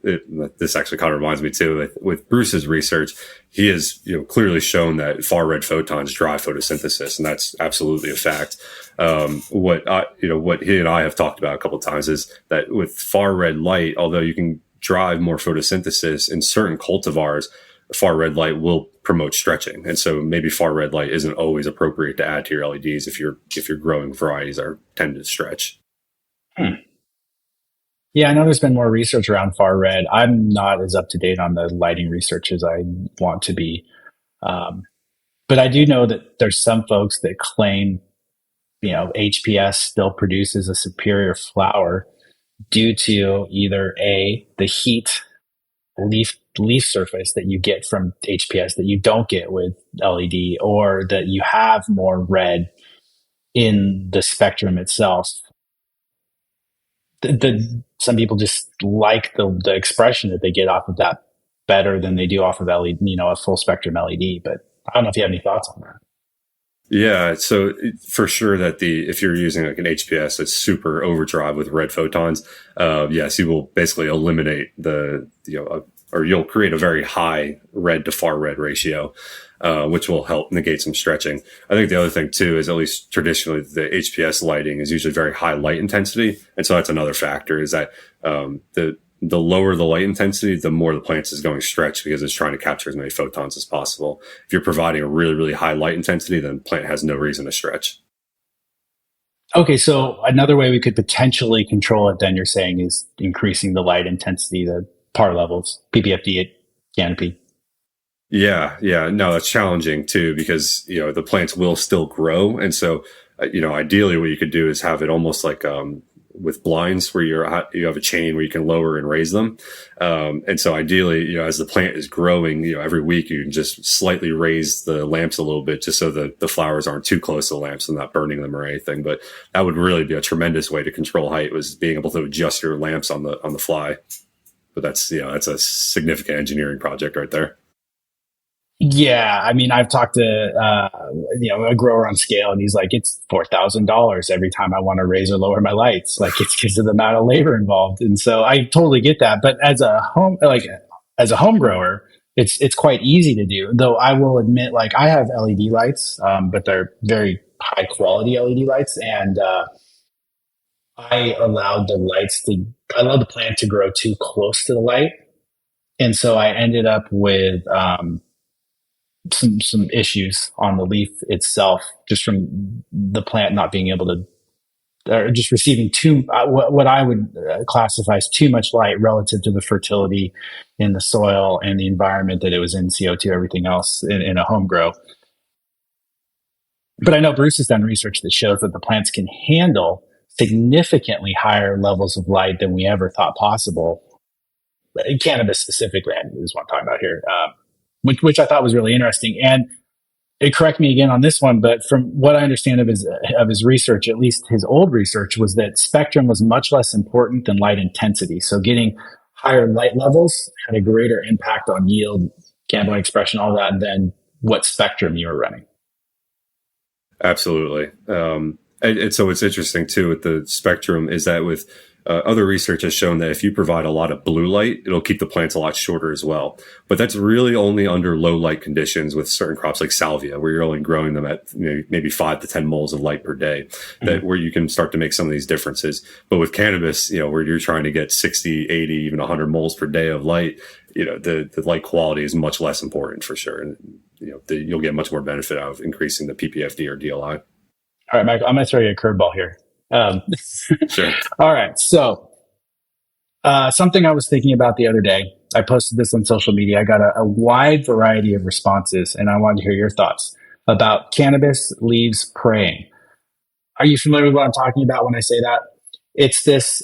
this actually kind of reminds me too, with Bruce's research, he has, clearly shown that far red photons drive photosynthesis, and that's absolutely a fact. What he and I have talked about a couple of times is that with far red light, although you can drive more photosynthesis in certain cultivars, far red light will promote stretching. And so maybe far red light isn't always appropriate to add to your LEDs if you're growing varieties that tend to stretch. Yeah, I know there's been more research around far red. I'm not as up to date on the lighting research as I want to be. But I do know that there's some folks that claim, HPS still produces a superior flower due to either A, the heat leaf surface that you get from HPS that you don't get with LED, or that you have more red in the spectrum itself. Some people just like the expression that they get off of that better than they do off of LED, a full spectrum LED. But I don't know if you have any thoughts on that. Yeah, so for sure that if you're using like an HPS that's super overdrive with red photons, yes, you will basically eliminate or you'll create a very high red to far red ratio, which will help negate some stretching. I think the other thing too is, at least traditionally, the HPS lighting is usually very high light intensity, and so that's another factor, is that the lower the light intensity, the more the plant is going to stretch, because it's trying to capture as many photons as possible. If you're providing a really, really high light intensity, then the plant has no reason to stretch. Okay, so another way we could potentially control it, then, you're saying, is increasing the light intensity, the PAR levels, PPFD canopy. Yeah. No, that's challenging too, because, the plants will still grow. And so, ideally what you could do is have it almost like, with blinds, where you have a chain where you can lower and raise them. And so ideally, as the plant is growing, every week you can just slightly raise the lamps a little bit, just so that the flowers aren't too close to the lamps and not burning them or anything. But that would really be a tremendous way to control height, was being able to adjust your lamps on the fly. But that's a significant engineering project right there. Yeah, I mean, I've talked to a grower on scale, and he's like, it's $4,000 every time I want to raise or lower my lights. Like, it's because of the amount of labor involved. And so I totally get that. But as a home grower, it's quite easy to do. Though I will admit, like, I have LED lights, but they're very high quality LED lights, and I allowed the plant to grow too close to the light, and so I ended up with some issues on the leaf itself, just from the plant not being able to, or just receiving what I would classify as too much light relative to the fertility in the soil and the environment that it was in, CO2, everything else in a home grow. But I know Bruce has done research that shows that the plants can handle significantly higher levels of light than we ever thought possible. Cannabis specifically is what I'm talking about here. Which I thought was really interesting. And correct me again on this one, but from what I understand of his research, at least his old research, was that spectrum was much less important than light intensity. So getting higher light levels had a greater impact on yield, cannabinoid expression, all that, than what spectrum you were running. Absolutely. And so what's interesting too with the spectrum is that with other research has shown that if you provide a lot of blue light, it'll keep the plants a lot shorter as well. But that's really only under low light conditions with certain crops like salvia, where you're only growing them at maybe 5 to 10 moles of light per day, where you can start to make some of these differences. But with cannabis, where you're trying to get 60, 80, even 100 moles per day of light, the light quality is much less important for sure. And, you'll get much more benefit out of increasing the PPFD or DLI. All right, Michael, I'm going to throw you a curveball here. Sure. All right. So something I was thinking about the other day, I posted this on social media. I got a wide variety of responses, and I wanted to hear your thoughts about cannabis leaves praying. Are you familiar with what I'm talking about when I say that? It's this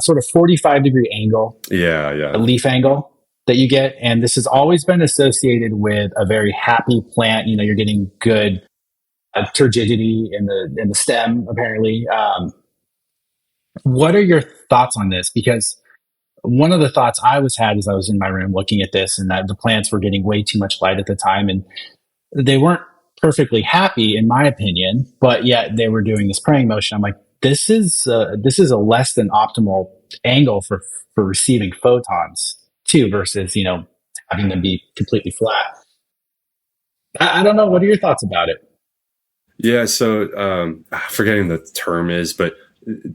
sort of 45-degree angle. Yeah. A leaf angle that you get. And this has always been associated with a very happy plant. You're getting good turgidity in the stem, apparently. What are your thoughts on this? Because one of the thoughts I had as I was in my room looking at this, and that the plants were getting way too much light at the time, and they weren't perfectly happy, in my opinion, but yet they were doing this praying motion. I'm like, this is a less than optimal angle for receiving photons too, versus having them be completely flat. I don't know. What are your thoughts about it? Yeah, so forgetting the term is, but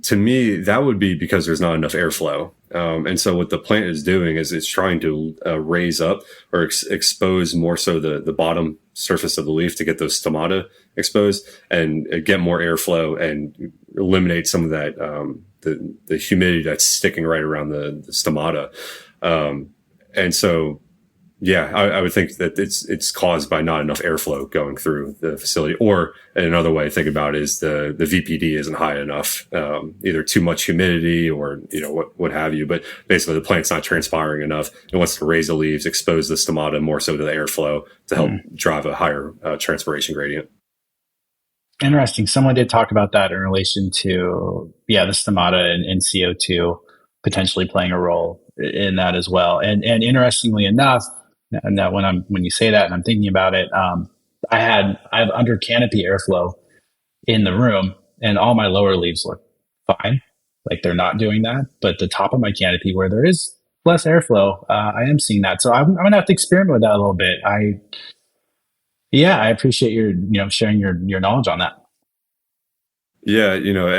to me, that would be because there's not enough airflow. And so what the plant is doing is it's trying to raise up or expose more so the bottom surface of the leaf to get those stomata exposed and get more airflow and eliminate some of that, the humidity that's sticking right around the stomata. And so Yeah, I would think that it's caused by not enough airflow going through the facility. Or another way to think about it is the VPD isn't high enough, either too much humidity or what have you. But basically, the plant's not transpiring enough. It wants to raise the leaves, expose the stomata more so to the airflow to help drive a higher transpiration gradient. Interesting. Someone did talk about that in relation to the stomata and CO2 potentially playing a role in that as well. And interestingly enough, and that when you say that and I'm thinking about it, I have under canopy airflow in the room, and all my lower leaves look fine, like they're not doing that. But the top of my canopy, where there is less airflow, I am seeing that. So I'm gonna have to experiment with that a little bit. I appreciate your sharing your knowledge on that. Yeah,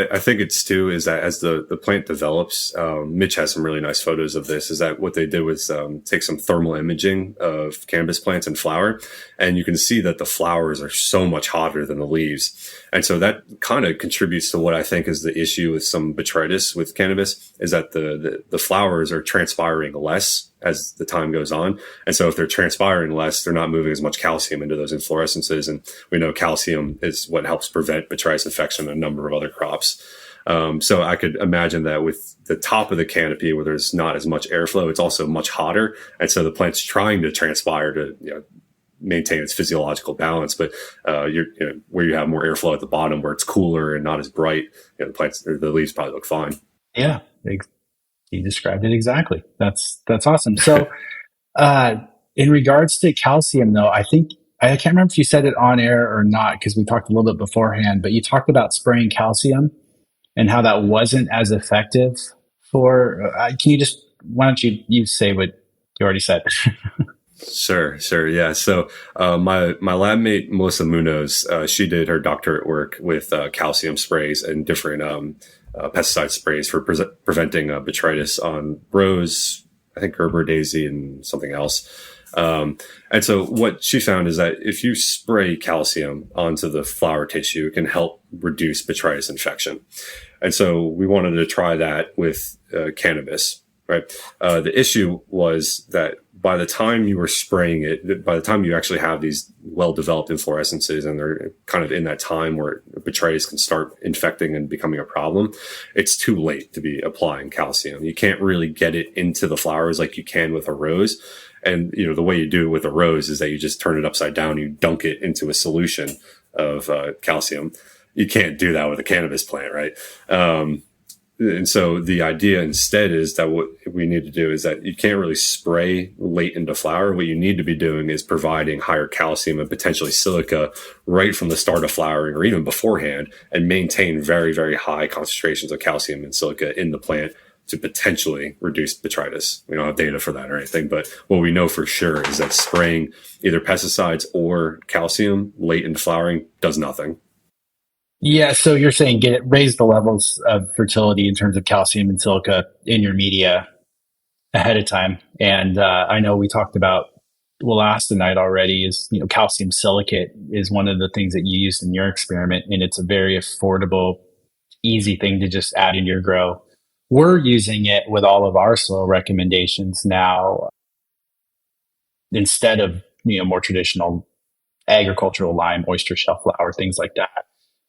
I think it's too is that as the plant develops, Mitch has some really nice photos of this. Is that what they did was take some thermal imaging of cannabis plants and flower, and you can see that the flowers are so much hotter than the leaves, and so that kind of contributes to what I think is the issue with some botrytis with cannabis is that the flowers are transpiring less as the time goes on. And so if they're transpiring less, they're not moving as much calcium into those inflorescences. And we know calcium is what helps prevent botrytis infection and a number of other crops. So I could imagine that with the top of the canopy where there's not as much airflow, it's also much hotter. And so the plant's trying to transpire to, maintain its physiological balance. But where you have more airflow at the bottom where it's cooler and not as bright, the plants or the leaves probably look fine. Yeah. You described it exactly. That's awesome. So, in regards to calcium, though, I think I can't remember if you said it on air or not because we talked a little bit beforehand. But you talked about spraying calcium and how that wasn't as effective for. Why don't you say what you already said? Sure. Yeah. So, my lab mate, Melissa Munoz, she did her doctorate work with, calcium sprays and different, pesticide sprays for preventing, botrytis on rose, I think Gerber daisy and something else. And so what she found is that if you spray calcium onto the flower tissue, it can help reduce botrytis infection. And so we wanted to try that with, cannabis. Right. The issue was that by the time you were spraying it, by the time you actually have these well-developed inflorescences and they're kind of in that time where botrytis can start infecting and becoming a problem, it's too late to be applying calcium. You can't really get it into the flowers like you can with a rose. And, the way you do it with a rose is that you just turn it upside down, you dunk it into a solution of calcium. You can't do that with a cannabis plant, right? And so the idea instead is that what we need to do is that you can't really spray late into flower. What you need to be doing is providing higher calcium and potentially silica right from the start of flowering or even beforehand and maintain very, very high concentrations of calcium and silica in the plant to potentially reduce botrytis. We don't have data for that or anything, but what we know for sure is that spraying either pesticides or calcium late into flowering does nothing. Yeah, so you're saying raise the levels of fertility in terms of calcium and silica in your media ahead of time. And I know we talked about wollastonite already. Is calcium silicate is one of the things that you used in your experiment, and it's a very affordable, easy thing to just add in your grow. We're using it with all of our soil recommendations now instead of more traditional agricultural lime, oyster shell flower, things like that.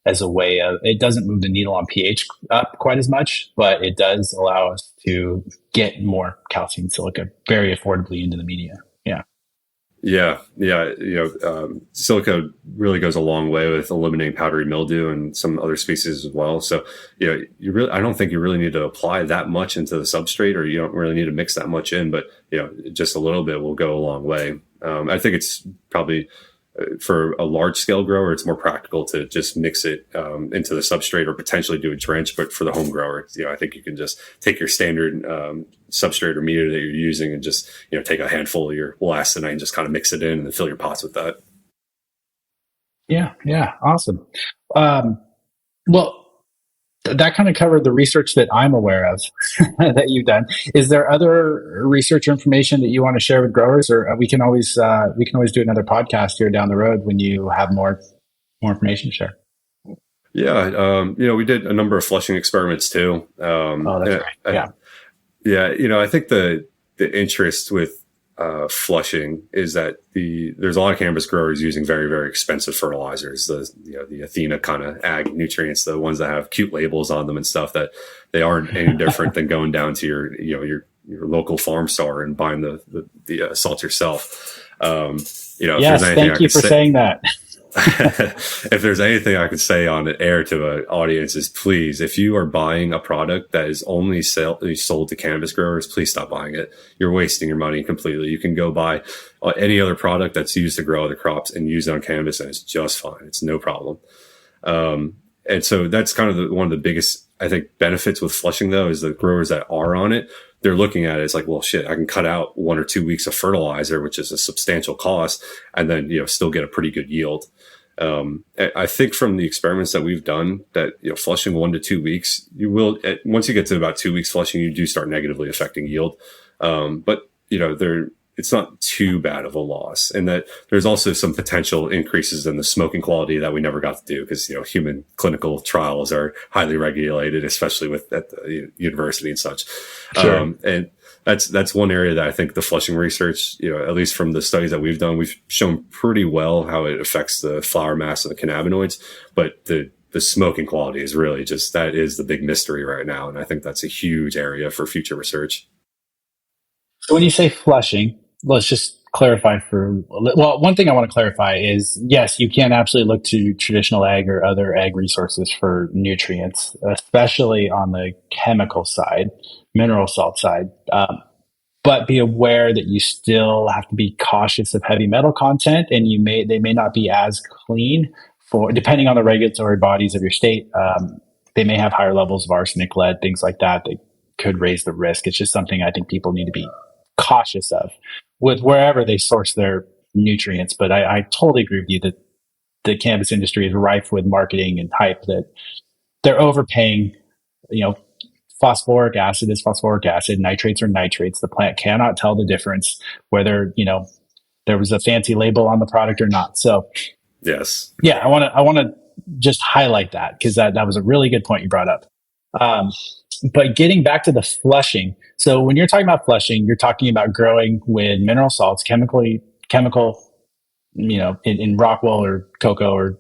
As a way of, it doesn't move the needle on pH up quite as much, but it does allow us to get more calcium and silica very affordably into the media. Yeah. Silica really goes a long way with eliminating powdery mildew and some other species as well. So, I don't think you really need to apply that much into the substrate, or you don't really need to mix that much in, but, just a little bit will go a long way. I think it's probably, for a large scale grower, it's more practical to just mix it into the substrate or potentially do a drench. But for the home grower, I think you can just take your standard substrate or media that you're using and just, take a handful of your wollastonite and just kind of mix it in and then fill your pots with that. Yeah. Awesome. Well, that kind of covered the research that I'm aware of that you've done. Is there other research or information that you want to share with growers, or we can always do another podcast here down the road when you have more information to share? Yeah. We did a number of flushing experiments too. Oh, that's right. Yeah. Yeah. I think the interest with flushing is that there's a lot of cannabis growers using very, very expensive fertilizers, the Athena kind of ag nutrients, the ones that have cute labels on them and stuff, that they aren't any different than going down to your local farm store and buying the salt yourself. Yes, thank you for saying that. If there's anything I could say on the air to an audience is, please, if you are buying a product that is only sold to cannabis growers, please stop buying it. You're wasting your money completely. You can go buy any other product that's used to grow other crops and use it on cannabis, and it's just fine. It's no problem. And so that's kind of one of the biggest, I think, benefits with flushing, though, is the growers that are on it, they're looking at it as like, well, shit, I can cut out 1 or 2 weeks of fertilizer, which is a substantial cost, and then, still get a pretty good yield. I think from the experiments that we've done that, flushing 1 to 2 weeks, you will, once you get to about 2 weeks flushing, you do start negatively affecting yield. But, it's not too bad of a loss, and that there's also some potential increases in the smoking quality that we never got to do because, human clinical trials are highly regulated, especially at the university and such. Sure. And that's one area that I think the flushing research, at least from the studies that we've done, we've shown pretty well how it affects the flower mass and the cannabinoids, but the smoking quality is really that is the big mystery right now. And I think that's a huge area for future research. So when you say flushing, let's just clarify one thing I want to clarify is, yes, you can absolutely look to traditional ag or other ag resources for nutrients, especially on the chemical side, mineral salt side. But be aware that you still have to be cautious of heavy metal content, and they may not be as clean depending on the regulatory bodies of your state. They may have higher levels of arsenic, lead, things like that. They could raise the risk. It's just something I think people need to be cautious of with wherever they source their nutrients. But I totally agree with you that the cannabis industry is rife with marketing and hype that they're overpaying. Phosphoric acid is phosphoric acid, nitrates are nitrates. The plant cannot tell the difference whether there was a fancy label on the product or not. So yes, yeah, I want to just highlight that because that was a really good point you brought up. But getting back to the flushing, so when you're talking about flushing, you're talking about growing with mineral salts, chemical, in Rockwell or cocoa or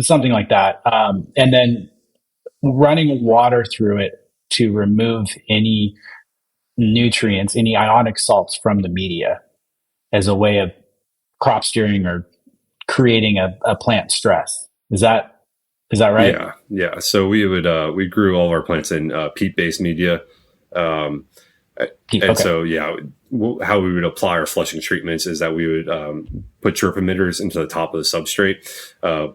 something like that, and then running water through it to remove any nutrients, any ionic salts from the media as a way of crop steering or creating a plant stress. Is that right? Yeah. So we grew all of our plants in peat-based media. And so, how we would apply our flushing treatments is that we would put chirp emitters into the top of the substrate,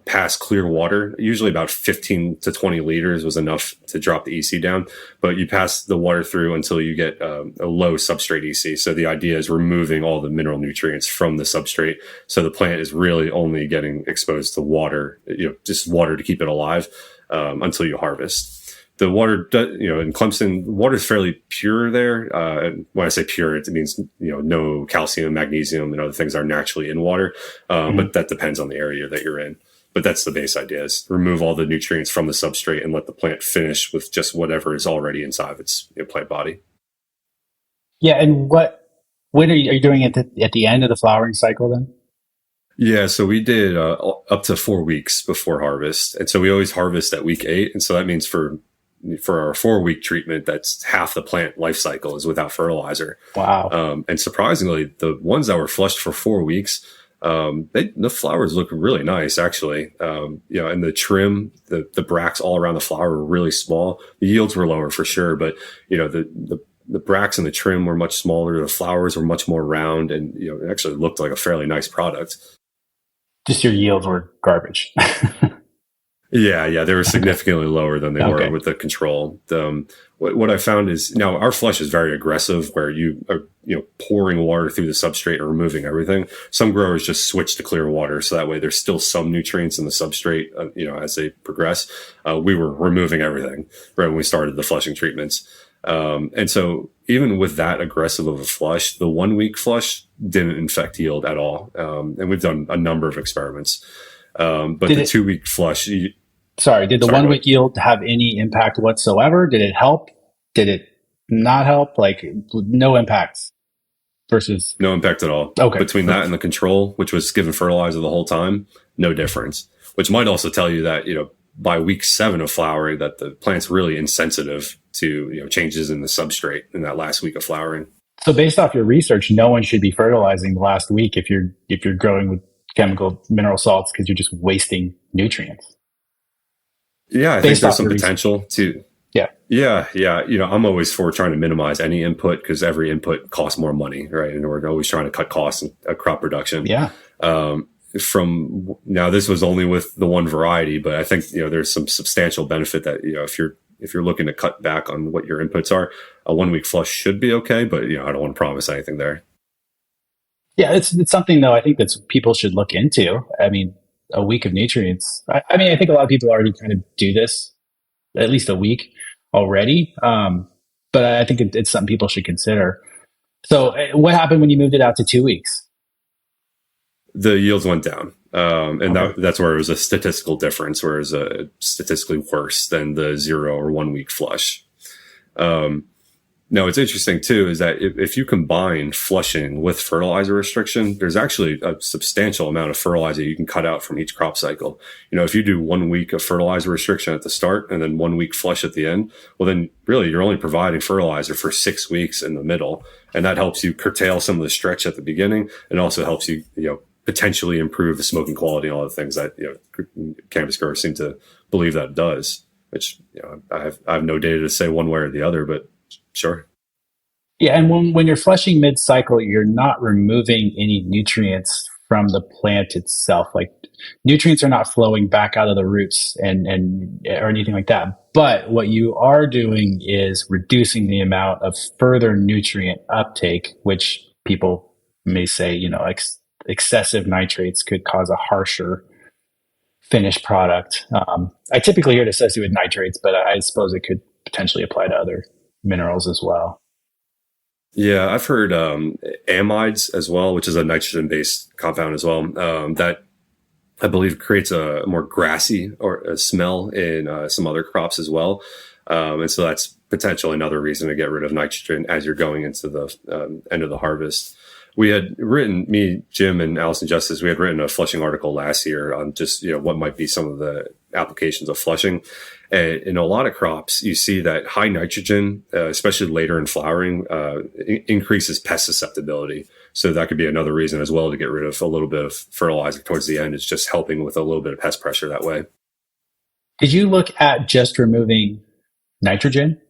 pass clear water. Usually about 15 to 20 liters was enough to drop the EC down, but you pass the water through until you get a low substrate EC. So the idea is removing all the mineral nutrients from the substrate. So the plant is really only getting exposed to water, just water to keep it alive until you harvest. The water, in Clemson, water is fairly pure there. When I say pure, it means, no calcium, magnesium, and other things are naturally in water. But that depends on the area that you're in. But that's the base idea, is remove all the nutrients from the substrate and let the plant finish with just whatever is already inside of its plant body. Yeah. And when are you doing it at the end of the flowering cycle then? Yeah, so we did up to 4 weeks before harvest. And so we always harvest at week 8. And so that means for our 4-week treatment, that's half the plant life cycle is without fertilizer. Wow. And surprisingly, the ones that were flushed for 4 weeks, the flowers look really nice, actually. And the trim, the bracts all around the flower were really small. The yields were lower for sure, but the bracts and the trim were much smaller. The flowers were much more round, and it actually looked like a fairly nice product. Just your yields were garbage. Yeah, they were significantly lower than they were with the control. What I found is, now our flush is very aggressive, where you are pouring water through the substrate and removing everything. Some growers just switch to clear water, so that way there's still some nutrients in the substrate, as they progress. We were removing everything right when we started the flushing treatments. And so even with that aggressive of a flush, the 1-week flush didn't infect yield at all. And we've done a number of experiments. But the 2-week flush. Did the 1-week yield have any impact whatsoever? Did it help? Did it not help? Like, no impacts versus No impact at all. Okay. Between that and the control, which was given fertilizer the whole time, no difference. Which might also tell you that, by week 7 of flowering, that the plant's really insensitive to, changes in the substrate in that last week of flowering. So based off your research, no one should be fertilizing the last week if you're growing with chemical mineral salts, because you're just wasting nutrients. Yeah, I think there's some potential to. Yeah. I'm always for trying to minimize any input, because every input costs more money, right? And we're always trying to cut costs in crop production. Yeah. From now, this was only with the one variety, but I think there's some substantial benefit that if you're looking to cut back on what your inputs are, a 1 week flush should be okay. But I don't want to promise anything there. Yeah, it's something though I think that people should look into. I mean, a week of nutrients. I think a lot of people already kind of do this, at least a week already. But I think it's something people should consider. So what happened when you moved it out to 2 weeks? The yields went down. And that's where it was a statistical difference, where it was statistically worse than the 0 or 1 week flush. Now, what's interesting too is that if you combine flushing with fertilizer restriction, there's actually a substantial amount of fertilizer you can cut out from each crop cycle. If you do 1 week of fertilizer restriction at the start and then 1 week flush at the end, well, then really you're only providing fertilizer for 6 weeks in the middle. And that helps you curtail some of the stretch at the beginning, and also helps you, potentially improve the smoking quality and all the things that, cannabis growers seem to believe that it does, which, I have no data to say one way or the other, but sure. Yeah, and when you're flushing mid-cycle, you're not removing any nutrients from the plant itself. Like, nutrients are not flowing back out of the roots and or anything like that. But what you are doing is reducing the amount of further nutrient uptake, which people may say, excessive nitrates could cause a harsher finished product. I typically hear it associated with nitrates, but I suppose it could potentially apply to other minerals as well. Yeah, I've heard amides as well, which is a nitrogen-based compound as well, that I believe creates a more grassy or a smell in some other crops as well. And so that's potentially another reason to get rid of nitrogen as you're going into the end of the harvest. We had written, me, Jim, and Allison Justice, we had written a flushing article last year on just, what might be some of the applications of flushing. And in a lot of crops, you see that high nitrogen, especially later in flowering, increases pest susceptibility. So that could be another reason as well to get rid of a little bit of fertilizer towards the end. It's just helping with a little bit of pest pressure that way. Did you look at just removing nitrogen?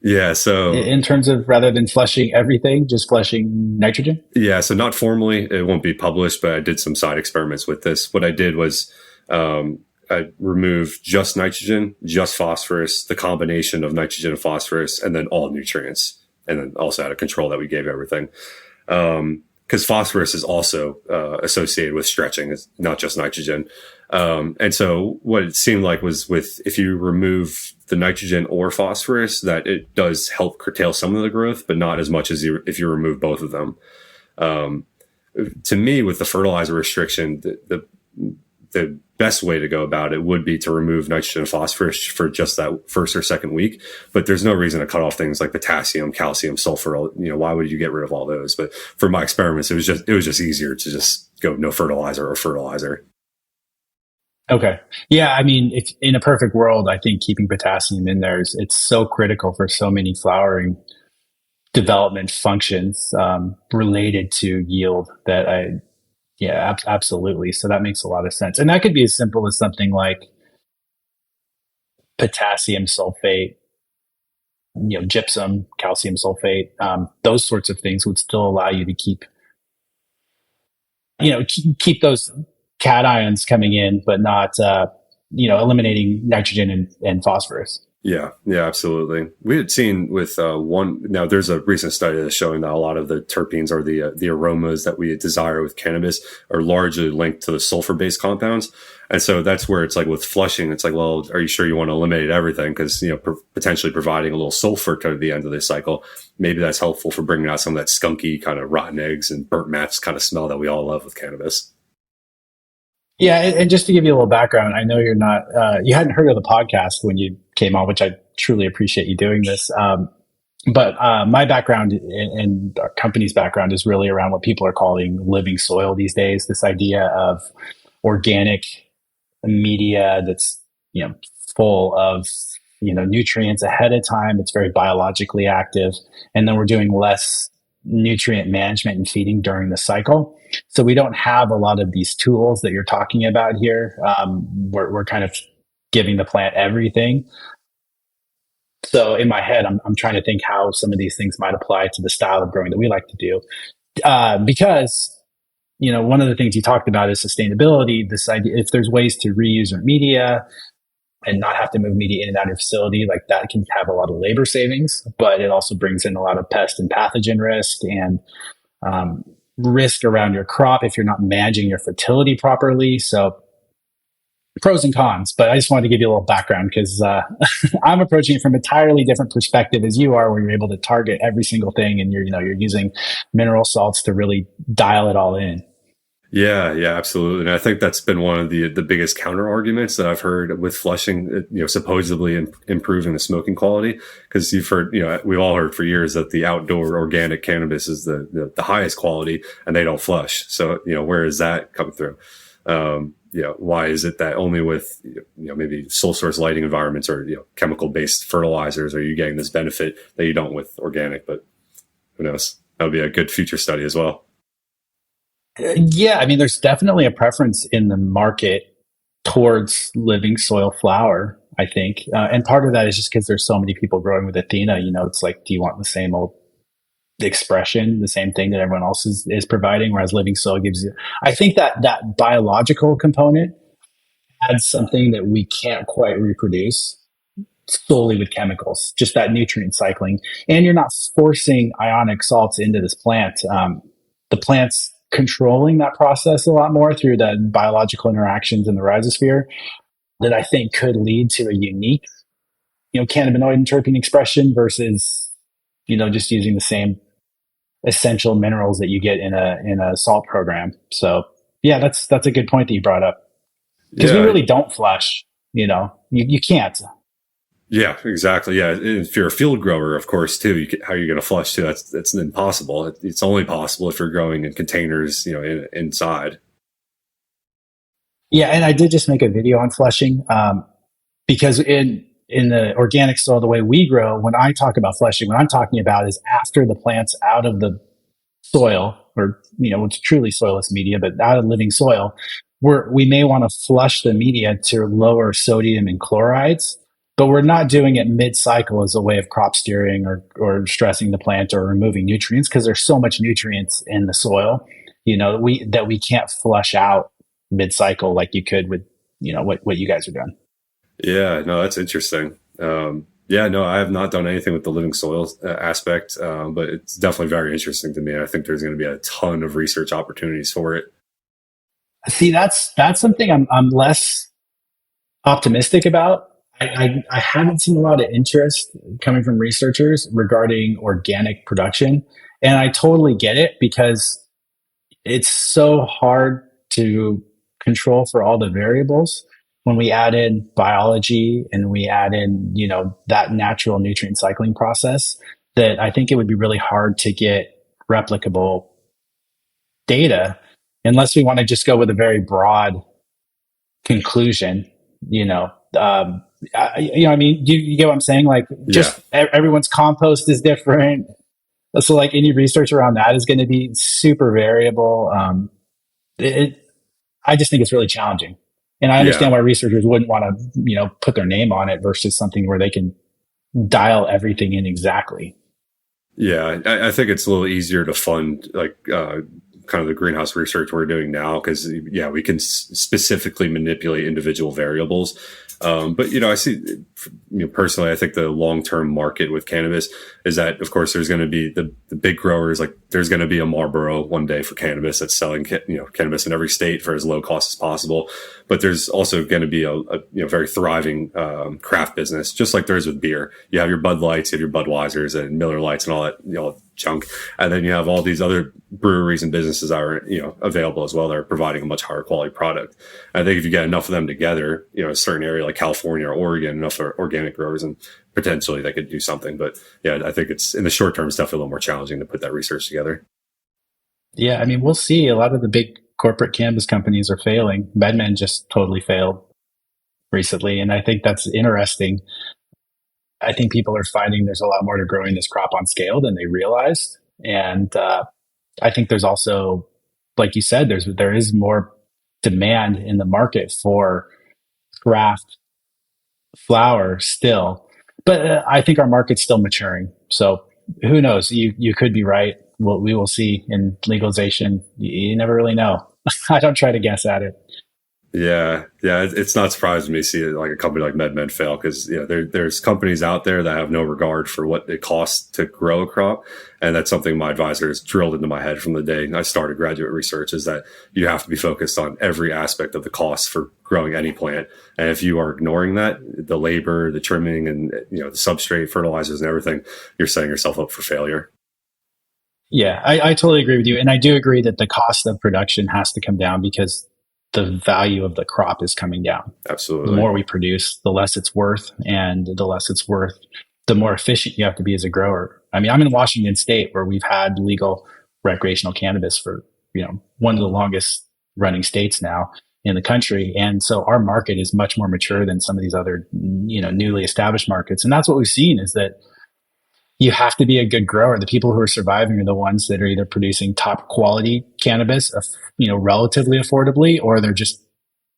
Yeah. So in terms of, rather than flushing everything, just flushing nitrogen? Yeah. So not formally, it won't be published, but I did some side experiments with this. What I did was, I removed just nitrogen, just phosphorus, the combination of nitrogen and phosphorus, and then all nutrients. And then also had a control that we gave everything. Because phosphorus is also associated with stretching. It's not just nitrogen. And so what it seemed like was if you remove the nitrogen or phosphorus, that it does help curtail some of the growth, but not as much as if you remove both of them. To me, with the fertilizer restriction, the best way to go about it would be to remove nitrogen and phosphorus for just that first or second week. But there's no reason to cut off things like potassium, calcium, sulfur. Why would you get rid of all those? But for my experiments, it was just easier to just go no fertilizer or fertilizer. Okay. Yeah. I mean, if in a perfect world, I think keeping potassium in there it's so critical for so many flowering development functions related to yield that absolutely. So that makes a lot of sense. And that could be as simple as something like potassium sulfate, gypsum, calcium sulfate. Those sorts of things would still allow you to keep those cations coming in, but not, eliminating nitrogen and phosphorus. Yeah, absolutely. We had seen with now there's a recent study that's showing that a lot of the terpenes or the aromas that we desire with cannabis are largely linked to the sulfur-based compounds. And so that's where it's like with flushing, it's like, well, are you sure you want to eliminate everything? Because, potentially providing a little sulfur to the end of the cycle, maybe that's helpful for bringing out some of that skunky kind of rotten eggs and burnt mats kind of smell that we all love with cannabis. Yeah, and just to give you a little background, I know you're not, you hadn't heard of the podcast when you came on, which I truly appreciate you doing this. But my background and our company's background is really around what people are calling living soil these days. This idea of organic media that's, you know, full of, you know, nutrients ahead of time. It's very biologically active, and then we're doing less nutrient management and feeding during the cycle. So we don't have a lot of these tools that you're talking about here. We're kind of giving the plant everything. So in my head, I'm trying to think how some of these things might apply to the style of growing that we like to do. Because, you know, one of the things you talked about is sustainability. This idea, if there's ways to reuse your media and not have to move media in and out of your facility, like that can have a lot of labor savings, but it also brings in a lot of pest and pathogen risk and risk around your crop if you're not managing your fertility properly. So pros and cons, but I just wanted to give you a little background because I'm approaching it from an entirely different perspective as you are, where you're able to target every single thing and you're using mineral salts to really dial it all in. Yeah, absolutely. And I think that's been one of the biggest counter arguments that I've heard with flushing, supposedly improving the smoking quality. Because you've heard, we've all heard for years that the outdoor organic cannabis is the highest quality and they don't flush. So, where is that coming through? Why is it that only with, maybe sole source lighting environments or, chemical based fertilizers are you getting this benefit that you don't with organic? But who knows? That would be a good future study as well. Yeah, I mean, there's definitely a preference in the market towards living soil flower, I think. And part of that is just because there's so many people growing with Athena. It's like, do you want the same old expression, the same thing that everyone else is providing, whereas living soil gives you, I think that biological component adds something that we can't quite reproduce solely with chemicals, just that nutrient cycling. And you're not forcing ionic salts into this plant. The plant's controlling that process a lot more through the biological interactions in the rhizosphere that I think could lead to a unique, cannabinoid and terpene expression versus, just using the same essential minerals that you get in a salt program. So yeah, that's a good point that you brought up, because we really don't flush. You can't. Yeah, exactly. Yeah, if you're a field grower, of course, too, how are you going to flush too? That's impossible. It's only possible if you're growing in containers, inside. Yeah, and I did just make a video on flushing because in the organic soil, the way we grow, when I talk about flushing, what I'm talking about is after the plant's out of the soil, or it's truly soilless media, but out of living soil, we may want to flush the media to lower sodium and chlorides. But we're not doing it mid-cycle as a way of crop steering or stressing the plant or removing nutrients, because there's so much nutrients in the soil, that we can't flush out mid-cycle like you could with, what you guys are doing. Yeah, no, that's interesting. I have not done anything with the living soil aspect, but it's definitely very interesting to me. I think there's going to be a ton of research opportunities for it. See, that's something I'm less optimistic about. I haven't seen a lot of interest coming from researchers regarding organic production. And I totally get it, because it's so hard to control for all the variables when we add in biology and we add in, that natural nutrient cycling process, that I think it would be really hard to get replicable data unless we want to just go with a very broad conclusion, I mean, you get what I'm saying? Like, just everyone's compost is different. So like any research around that is going to be super variable. I just think it's really challenging. And I understand why researchers wouldn't want to, put their name on it versus something where they can dial everything in exactly. Yeah, I think it's a little easier to fund kind of the greenhouse research we're doing now, because we can specifically manipulate individual variables. But I see, personally, I think the long-term market with cannabis is that, of course, there's going to be the big growers. Like, there's going to be a Marlboro one day for cannabis that's selling, cannabis in every state for as low cost as possible. But there's also going to be a very thriving craft business, just like there is with beer. You have your Bud Lights, you have your Budweisers and Miller Lights and all that, junk. And then you have all these other breweries and businesses that are, available as well, that are providing a much higher quality product. And I think if you get enough of them together, a certain area like California or Oregon, enough organic growers, and potentially they could do something. But yeah, I think it's in the short term, it's definitely a little more challenging to put that research together. Yeah, I mean, we'll see. A lot of the big corporate cannabis companies are failing. MedMen just totally failed recently, and I think that's interesting. I think people are finding there's a lot more to growing this crop on scale than they realized, and I think there's also, like you said, there is more demand in the market for craft flower still, but I think our market's still maturing. So who knows? You could be right. We will see in legalization. You never really know. I don't try to guess at it. Yeah. It's not surprising me to see like a company like MedMen fail, because there's companies out there that have no regard for what it costs to grow a crop, and that's something my advisor has drilled into my head from the day I started graduate research, is that you have to be focused on every aspect of the cost for growing any plant. And if you are ignoring that, the labor, the trimming, and the substrate, fertilizers, and everything, you're setting yourself up for failure. Yeah, I totally agree with you, and I do agree that the cost of production has to come down because the value of the crop is coming down. Absolutely. The more we produce, the less it's worth, and the less it's worth, the more efficient you have to be as a grower. I mean, I'm in Washington State, where we've had legal recreational cannabis for, one of the longest running states now in the country. And so our market is much more mature than some of these other, newly established markets. And that's what we've seen, is that you have to be a good grower. The people who are surviving are the ones that are either producing top quality cannabis, relatively affordably, or they're just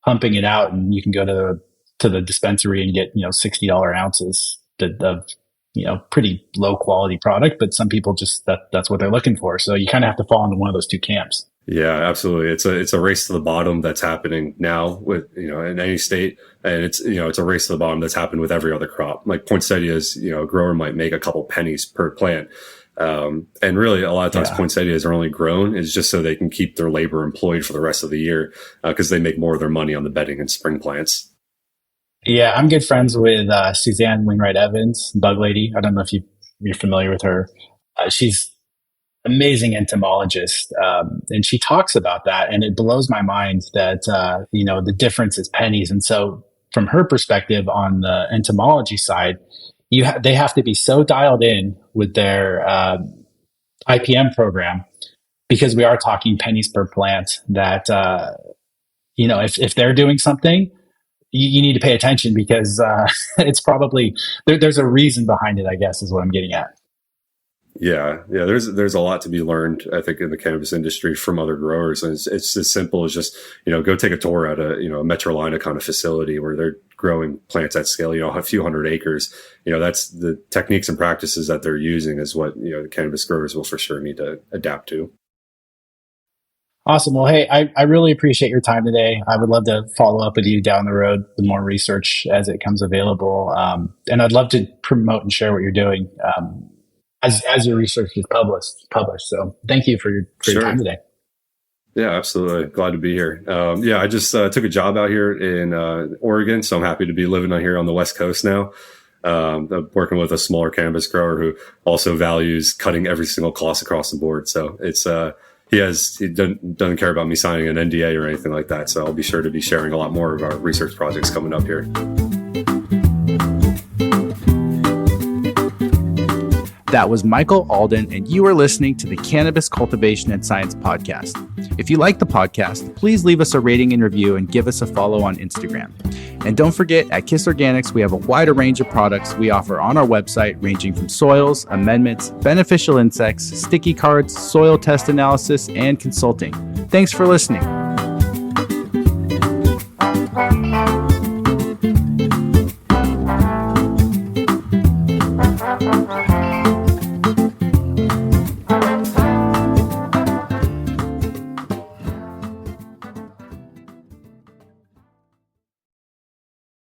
pumping it out, and you can go to the dispensary and get $60 ounces of pretty low quality product. But some people just that's what they're looking for. So you kind of have to fall into one of those two camps. Yeah, absolutely. It's a race to the bottom that's happening now with, in any state. And it's a race to the bottom that's happened with every other crop. Like poinsettias, a grower might make a couple pennies per plant. And really a lot of times poinsettias are only grown is just so they can keep their labor employed for the rest of the year, because they make more of their money on the bedding and spring plants. Yeah, I'm good friends with Suzanne Wainwright Evans, Bug Lady. I don't know if you're familiar with her. She's amazing entomologist, and she talks about that, and it blows my mind that the difference is pennies. And so from her perspective on the entomology side, they have to be so dialed in with their IPM program, because we are talking pennies per plant, that if they're doing something, you need to pay attention, because it's probably there's a reason behind it, I guess, is what I'm getting at. Yeah. There's a lot to be learned, I think, in the cannabis industry from other growers. And it's as simple as just, go take a tour at a Metrolina kind of facility where they're growing plants at scale, a few hundred acres. That's the techniques and practices that they're using is what, the cannabis growers will for sure need to adapt to. Awesome. Well, hey, I really appreciate your time today. I would love to follow up with you down the road with more research as it comes available. And I'd love to promote and share what you're doing as your research is published. So thank you for your time today. Yeah, absolutely. Glad to be here. I just took a job out here in Oregon, so I'm happy to be living out here on the West Coast now. I'm working with a smaller cannabis grower who also values cutting every single cost across the board. So it's he doesn't care about me signing an NDA or anything like that. So I'll be sure to be sharing a lot more of our research projects coming up here. That was Michael Alden, and you are listening to the Cannabis Cultivation and Science podcast. If you like the podcast, please leave us a rating and review and give us a follow on Instagram. And don't forget, at Kiss Organics, we have a wider range of products we offer on our website, ranging from soils, amendments, beneficial insects, sticky cards, soil test analysis, and consulting. Thanks for listening.